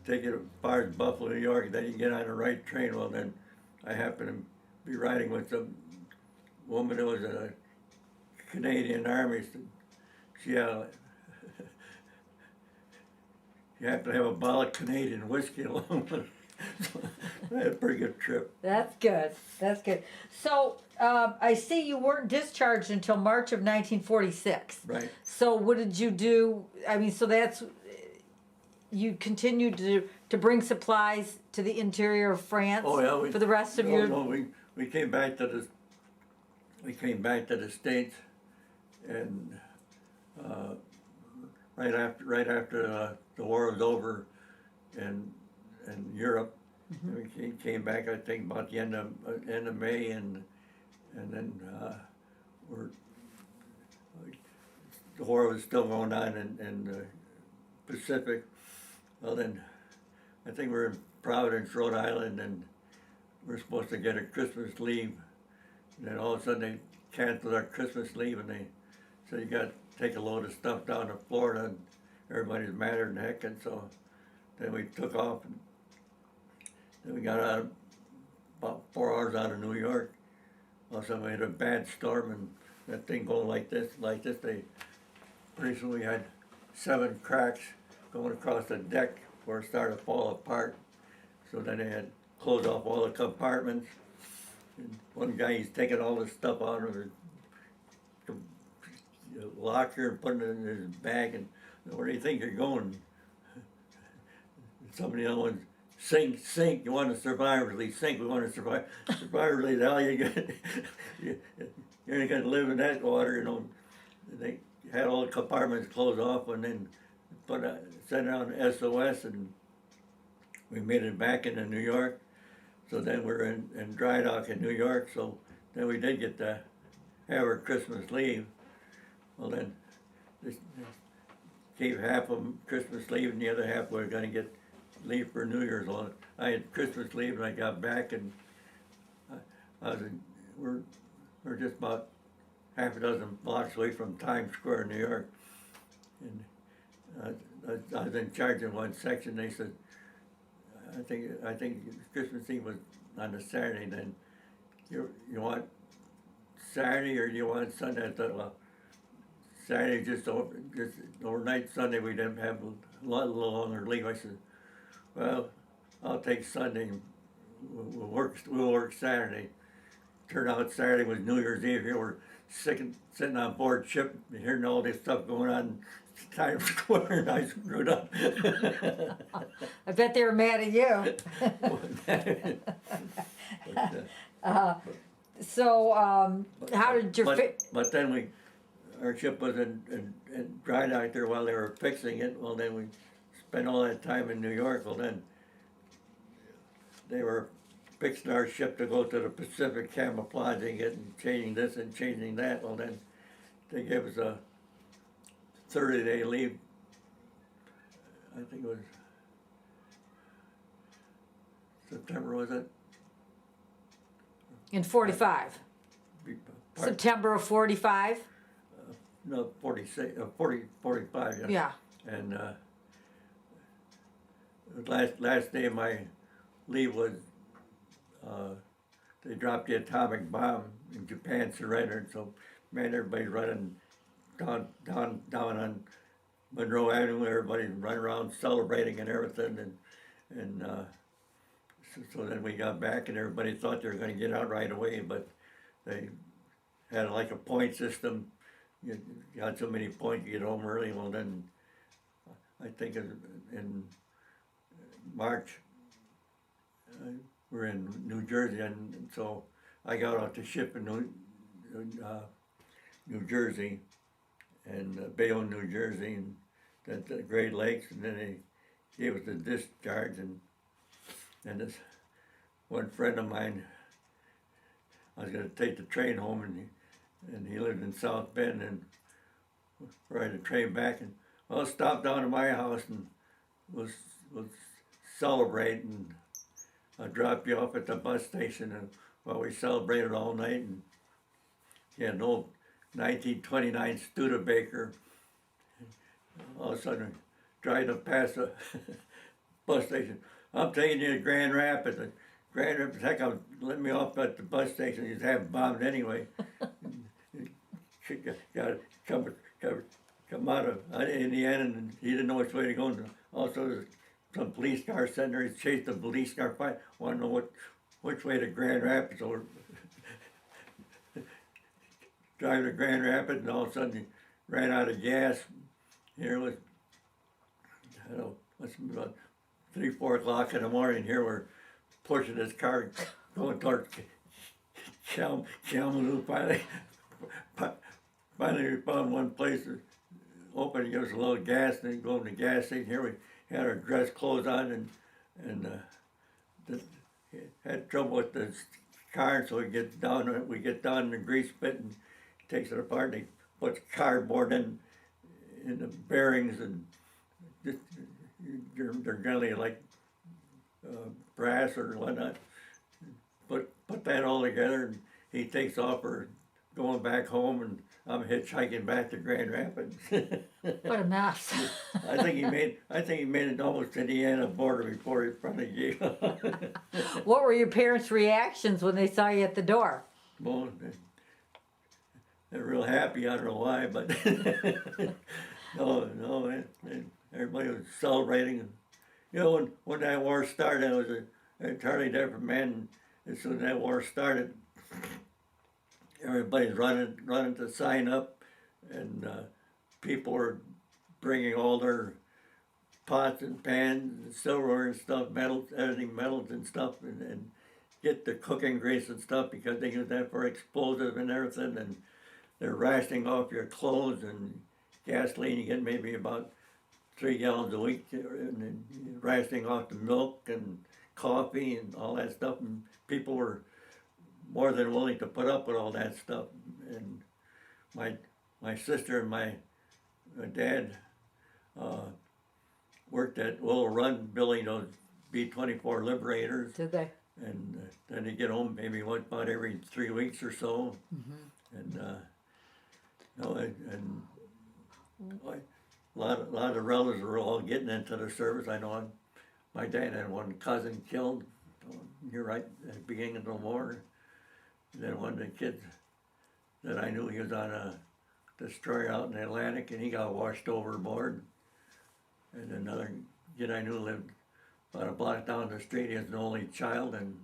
S2: take it as far as Buffalo, New York, and then you can get on the right train. Well, then I happened to be riding with some woman who was in a Canadian Army. So she happened to have a bottle of Canadian whiskey along with her. So I had a pretty good trip.
S1: That's good. That's good. So I see you weren't discharged until March of 1946.
S2: Right.
S1: So what did you do? I mean, so that's, you continued to bring supplies to the interior of France for the rest of your.
S2: No, we came back to the States, and right after the war was over, in Europe, we came back. I think about the end of May, and then the war was still going on in the Pacific. Well, then I think we're in Providence, Rhode Island, and we're supposed to get a Christmas leave. And then all of a sudden they canceled our Christmas leave, and they said you got to take a load of stuff down to Florida, and everybody's madder than heck. And so then we took off, and then we got out about 4 hours out of New York. All of a sudden we had a bad storm, and that thing going like this. Pretty soon we had 7 cracks going across the deck where it started to fall apart. So then they had closed off all the compartments. And one guy, he's taking all this stuff out of the a locker and putting it in his bag, and where do you think you're going? Some of the other ones, sink, you want to survive release, sink, we want to survive. Survive release, hell, you're not gonna live in that water, you know. They had all the compartments closed off and then sent out an SOS, and we made it back into New York. So then we're in dry dock in New York, so then we did get to have our Christmas leave. Well then, they gave half of them Christmas leave and the other half we were gonna get leave for New Year's. Well, I had Christmas leave and I got back, and we're just about half a dozen blocks away from Times Square, New York. And I was in charge in one section. They said, I think Christmas Eve was on a Saturday. Then you want Saturday or do you want Sunday? I thought, well, Saturday just overnight. Sunday we didn't have a little longer leave. I said, well, I'll take Sunday. We'll work Saturday. Turned out Saturday was New Year's Eve. Here we're sitting on board ship, hearing all this stuff going on in Times Square, and I screwed up.
S1: I bet they were mad at you. How did your
S2: but then our ship was in dry dock there while they were fixing it. Well, then we spent all that time in New York. Well, then they were fixing our ship to go to the Pacific, camouflaging it and changing this and changing that. Well, then they gave us a 30-day leave. I think it was September, was it?
S1: in 45? September of 45?
S2: No, 46, 45, yeah.
S1: Yeah.
S2: And the last day of my leave was they dropped the atomic bomb and Japan surrendered. So, man, everybody's running down on Monroe Avenue. Everybody's running around celebrating and everything. And so then we got back and everybody thought they were going to get out right away, but they had like a point system. You got so many points, you get home early. Well, then I think in March, we're in New Jersey, and so I got off the ship in New Jersey, and Bayonne, New Jersey, and then the Great Lakes, and then they gave us the discharge, and this one friend of mine, I was going to take the train home, and he lived in South Bend, and ride the train back, and I'll stop down to my house and we'll celebrate, and I'll drop you off at the bus station, and while we celebrated all night, and he had an old 1929 Studebaker. All of a sudden, driving past the bus station. I'm taking you to Grand Rapids. Grand Rapids, heck, let me off at the bus station. He's half bombed anyway. Got to come out of Indiana, and he didn't know which way to go. And also, there's some police car sitting there. He chased the police car. Want to know which way to Grand Rapids. Or drive to Grand Rapids, and all of a sudden he ran out of gas. Here was, I don't know, must be about 3, 4 o'clock in the morning. Here we're pushing this car going towards Kalamazoo. Finally we found one place to open, give us a little gas, and then go in the gas station. Here we had our dress clothes on, and had trouble with the car, so we get down in the grease pit and takes it apart, and he puts cardboard in the bearings, and they're generally like brass or whatnot. Put that all together, and he takes off. We're going back home, and I'm hitchhiking back to Grand Rapids.
S1: What a mess.
S2: I think he made it almost to the Indiana border before he finally gave up.
S1: What were your parents' reactions when they saw you at the door?
S2: Well, they're real happy. I don't know why, but no, and everybody was celebrating. You know, when that war started, I was a entirely different man. As soon as that war started, everybody's running to sign up. and people were bringing all their pots and pans and silverware and stuff, metals, editing metals and stuff, and get the cooking grease and stuff because they use that for explosive and everything, and they're rationing off your clothes and gasoline. You get maybe about 3 gallons a week, and then rationing off the milk and coffee and all that stuff, and people were more than willing to put up with all that stuff. And my sister and my dad worked at Willow Run building those B-24 Liberators,
S1: Did they?
S2: and then they get home maybe about every 3 weeks or so, and no, and a lot of the relatives were all getting into the service. I know my dad had one cousin killed. You're right at the beginning of the war. And then one of the kids that I knew, he was on a destroyer out in the Atlantic, and he got washed overboard. And another kid I knew lived about a block down the street. He was an only child, and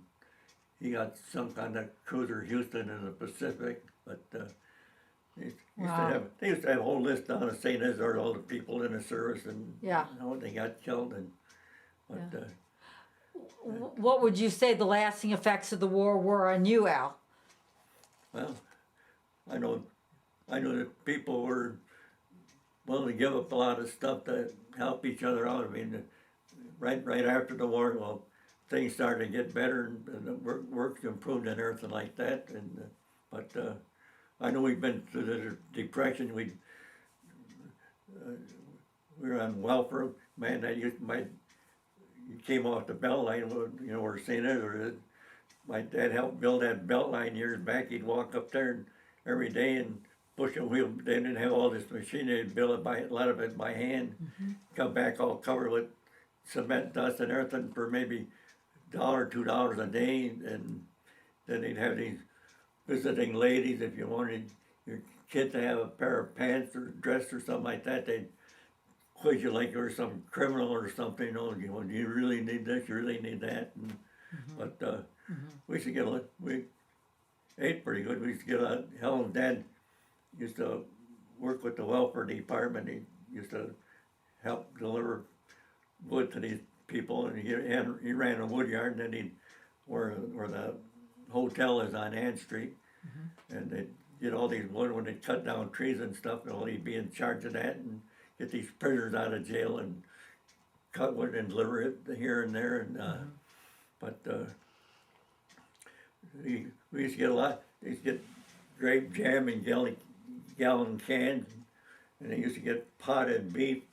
S2: he got some kind of cruiser Houston in the Pacific. But they used to have a whole list down of St. Isidore, all the people in the service, and how they got killed. And
S1: what would you say the lasting effects of the war were on you, Al?
S2: Well, I know that people were willing to give up a lot of stuff to help each other out. I mean, right after the war, well, things started to get better, and the work improved and everything like that. And but I know we've been through the Depression. We were on welfare. Man, you came off the belt line, you know, where St. Isidore is. My dad helped build that belt line years back. He'd walk up there every day and push a wheel. They didn't have all this machinery. They'd build it a lot of it by hand. Come back all covered with cement dust and everything for maybe $1, $2 a day. And then they'd have these visiting ladies. If you wanted your kid to have a pair of pants or dress or something like that, they'd quiz you like you were some criminal or something. You know, do you really need this? You really need that? And, but we used to get we ate pretty good. We used to get Helen's dad used to work with the welfare department. He used to help deliver wood to these people, and he ran a wood yard, and then he'd where the hotel is on Ann Street, and they'd get all these wood when they'd cut down trees and stuff. And he'd be in charge of that and get these prisoners out of jail and cut wood and deliver it here and there. And but we used to get a lot. We used to get grape jam in gallon cans, and they used to get potted beef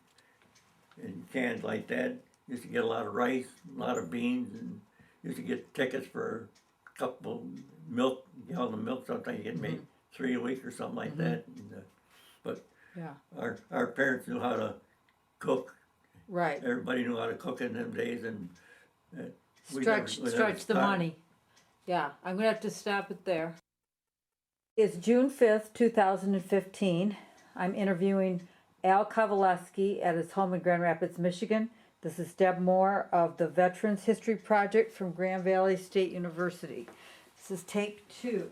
S2: in cans like that. Used to get a lot of rice, a lot of beans, and used to get tickets for a couple gallon of milk. Sometimes you get maybe 3 a week or something like that. And, but our parents knew how to cook.
S1: Right.
S2: Everybody knew how to cook in them days, and
S1: stretch the money. Yeah, I'm gonna have to stop it there. It's June 5th, 2015. I'm interviewing Al Kowalewski at his home in Grand Rapids, Michigan. This is Deb Moore of the Veterans History Project from Grand Valley State University. This is take 2.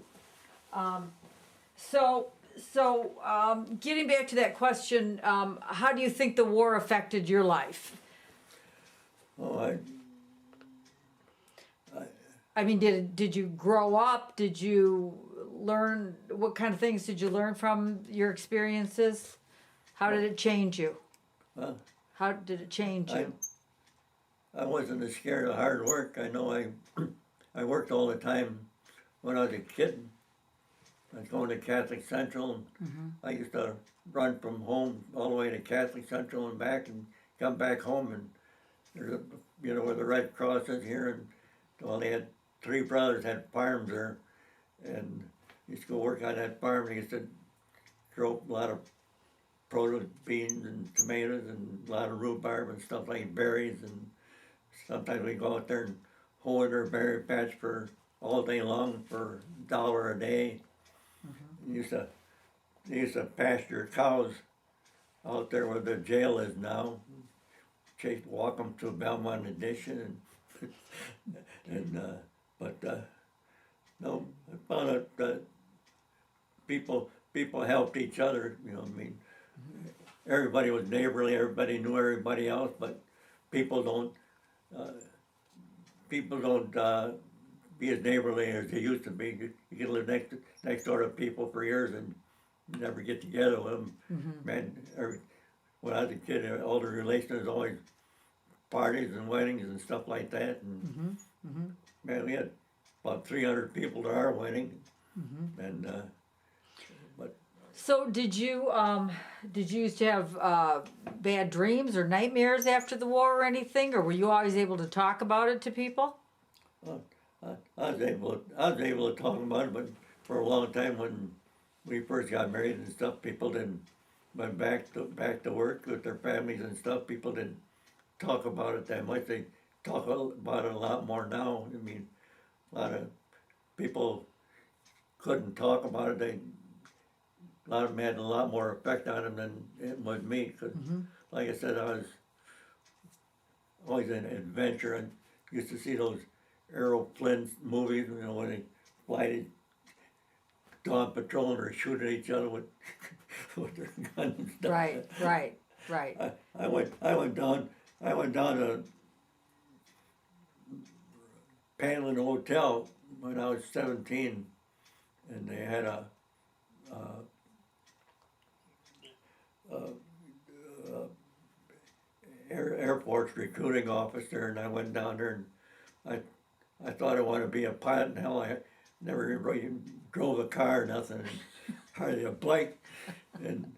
S1: Getting back to that question, how do you think the war affected your life?
S2: Oh,
S1: I mean, did you grow up? Did you learn, what kind of things did you learn from your experiences? How did it change you?
S2: Well,
S1: How did it change you?
S2: I wasn't as scared of hard work. I know I worked all the time when I was a kid. I was going to Catholic Central, and I used to run from home all the way to Catholic Central and back, and come back home, and there's where the Red Cross is here, and well, they had 3 brothers had farms there, and used to go work on that farm. And used to grow a lot of produce, beans and tomatoes, and a lot of rhubarb and stuff like berries. And sometimes we go out there and hoe in their berry patch for all day long for $1 a day. They used to pasture cows out there where the jail is now. Walk them to Belmont Addition, no, I found out that people people helped each other, you know, I mean, everybody was neighborly, everybody knew everybody else, but people don't, uh, people don't, be as neighborly as they used to be. You can live next door to people for years and never get together with them. Man, when I was a kid, all the relations was always parties and weddings and stuff like that, and man, we had about 300 people to our wedding, and but
S1: So did you used to have bad dreams or nightmares after the war or anything, or were you always able to talk about it to people?
S2: I was able to talk about it, but for a long time when we first got married and stuff, people didn't went back to work with their families and stuff. People didn't talk about it that much. They talk about it a lot more now. I mean, a lot of people couldn't talk about it. A lot of them had a lot more effect on them than it was me. Cause like I said, I was always an adventure and used to see those aeroplane movies, you know, when they fly the dawn patrol and they're shooting at each other with with their guns and stuff.
S1: Right.
S2: I went down to Panlin Hotel when I was 17, and they had a Air Force recruiting office there, and I went down there and I thought I wanted to be a pilot, and hell, I never really drove a car or nothing, and hardly a bike, and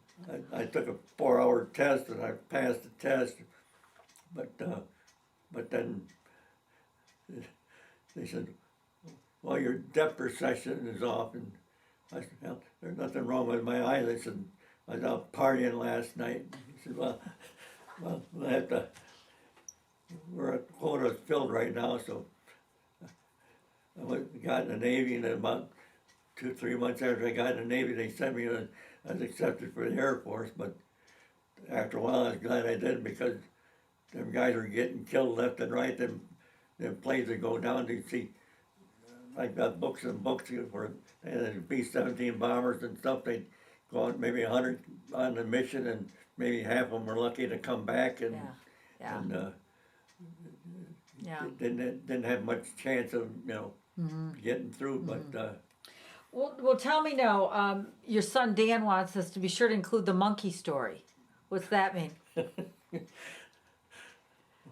S2: I took a 4-hour test and I passed the test, but then they said, well, your depth perception is off, and I said, well, there's nothing wrong with my eyes. They said, I was out partying last night. He said, well, I have to, we're at quota's filled right now, so got in the Navy, and then about 2-3 months after I got in the Navy, they sent me, I was accepted for the Air Force, but after a while I was glad I did, because them guys were getting killed left and right. Them planes would go down, you see, I got books and books for B-17 bombers and stuff. They'd go out maybe 100 on the mission, and maybe half of them were lucky to come back, and didn't have much chance of, you know, getting through. But
S1: Well, tell me now. Your son Dan wants us to be sure to include the monkey story. What's that mean?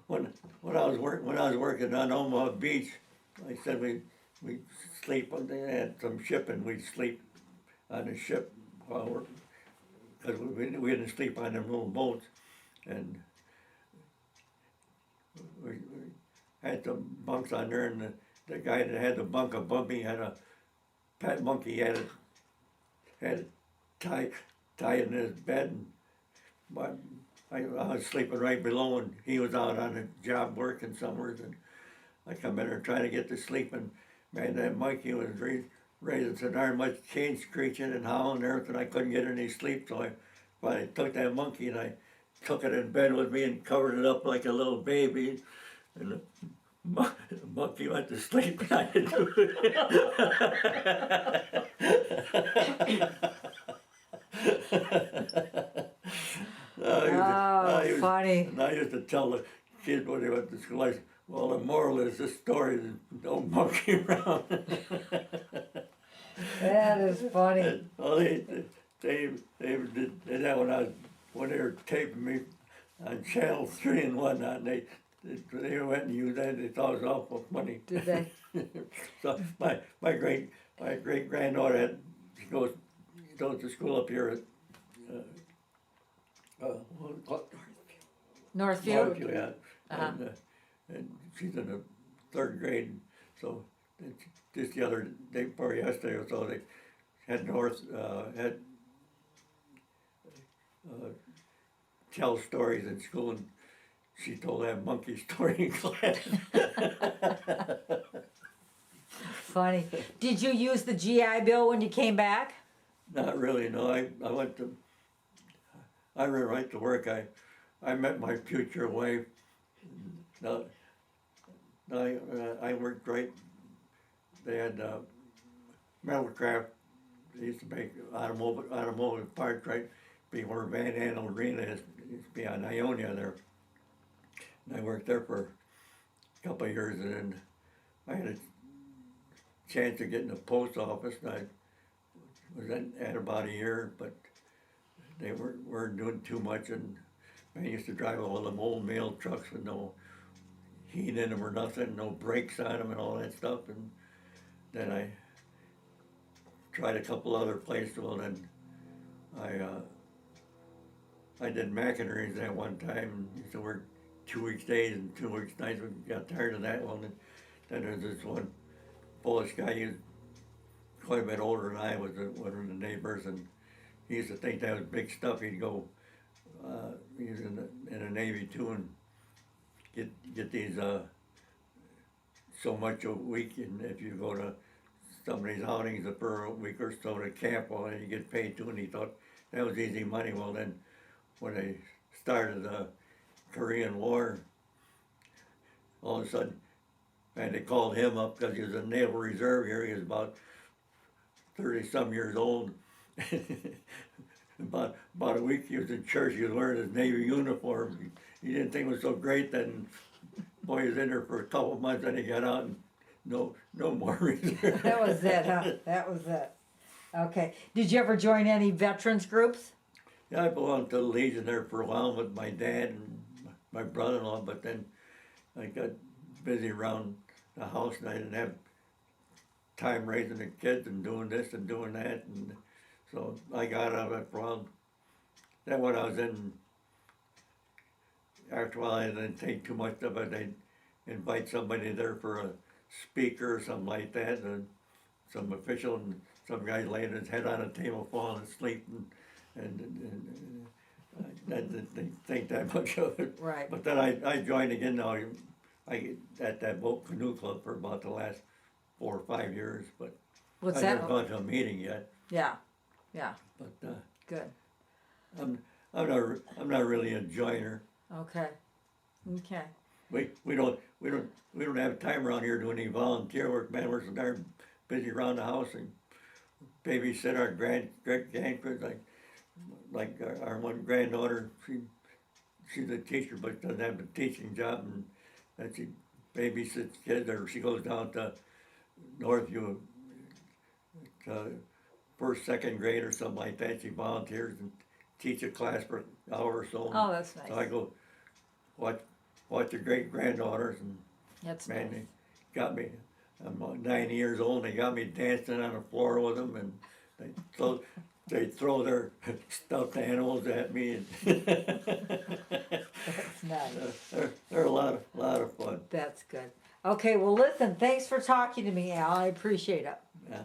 S2: when I was working on Omaha Beach, I said we sleep on. They had some ship, and we'd sleep on the ship while we're, because we didn't sleep on them little boats, and we had some bunks on there, and the guy that had the bunk above me had a pet monkey. He had it tied in his bed, and but I was sleeping right below, and he was out on a job working somewhere, and I come in there trying to get to sleep, and man, that monkey was raising so darn much chain screeching and howling and everything. I couldn't get any sleep, so I finally took that monkey and I took it in bed with me and covered it up like a little baby, and the monkey went to sleep, and I didn't do it.
S1: Funny.
S2: And I used to tell the kids when they went to school, I said, well, the moral is this story is don't monkey around.
S1: That is funny.
S2: And, well, they did that when they were taping me on Channel 3 and whatnot, and they went and used that. They thought it was awful funny.
S1: Did they?
S2: So my great granddaughter goes to school up here at
S1: Northfield.
S2: yeah. And she's in the 3rd grade. So just the other day before yesterday or so, they had tell stories in school, and she told that monkey story in class.
S1: Funny. Did you use the GI Bill when you came back?
S2: Not really, no. I went right to work. I met my future wife. No, I worked right. They had metal craft they used to make automotive parts right before Van Andel Arena used to be on Ionia there. And I worked there for a couple of years, and then I had a chance to get in the post office, and I was at about a year, but they weren't doing too much, and I used to drive all them old mail trucks with no heat in them or nothing, no brakes on them and all that stuff, and then I tried a couple other places. Well, then I did McInerney's at one time, and used to work 2 weeks days and 2 weeks nights. We got tired of that one. Then there's this one Polish guy, he was quite a bit older than I was, one of the neighbors, and he used to think that was big stuff. He'd go, he was in the Navy too, and get these so much a week, and if you go to somebody's outings for a week or so to camp, well, then you get paid too, and he thought that was easy money. Well, then when they started the Korean War, all of a sudden, and they called him up because he was in Naval Reserve here. He was about 30-some years old. about a week he was in church. He was wearing his Navy uniform. He didn't think it was so great. Then, boy, he was in there for a couple of months. Then he got out, and no more reserve.
S1: That was it, huh? That was it. Okay. Did you ever join any veterans groups?
S2: Yeah, I belonged to the Legion there for a while with my dad and my brother-in-law, but then I got busy around the house, and I didn't have time raising the kids and doing this and doing that, and so I got out of it for a while. Then when I was in, after a while, I didn't think too much of it. They'd invite somebody there for a speaker or something like that, and some official, and some guy laying his head on a table falling asleep, and I didn't think that much of it.
S1: Right.
S2: But then I joined again now. I at that boat canoe club for about the last 4 or 5 years, but
S1: What's
S2: I've
S1: that?
S2: never gone to a meeting yet.
S1: Yeah.
S2: But
S1: Good.
S2: I'm not really a joiner.
S1: Okay.
S2: We don't have time around here doing any volunteer work. Man, we're so darn busy around the house and babysit our grandkids. Like our one granddaughter, she's a teacher but doesn't have a teaching job, and she babysits kids, or she goes down to Northview to first, second grade or something like that. She volunteers and teach a class for an hour or so.
S1: Oh, that's nice.
S2: So I go watch the great granddaughters, and
S1: That's
S2: man,
S1: nice.
S2: they got me. I'm 90 years old, and they got me dancing on the floor with them, and they throw their stuffed animals at me, and
S1: That's nice.
S2: they're a lot of fun.
S1: That's good. Okay, well, listen, thanks for talking to me, Al. I appreciate it.
S2: Yeah.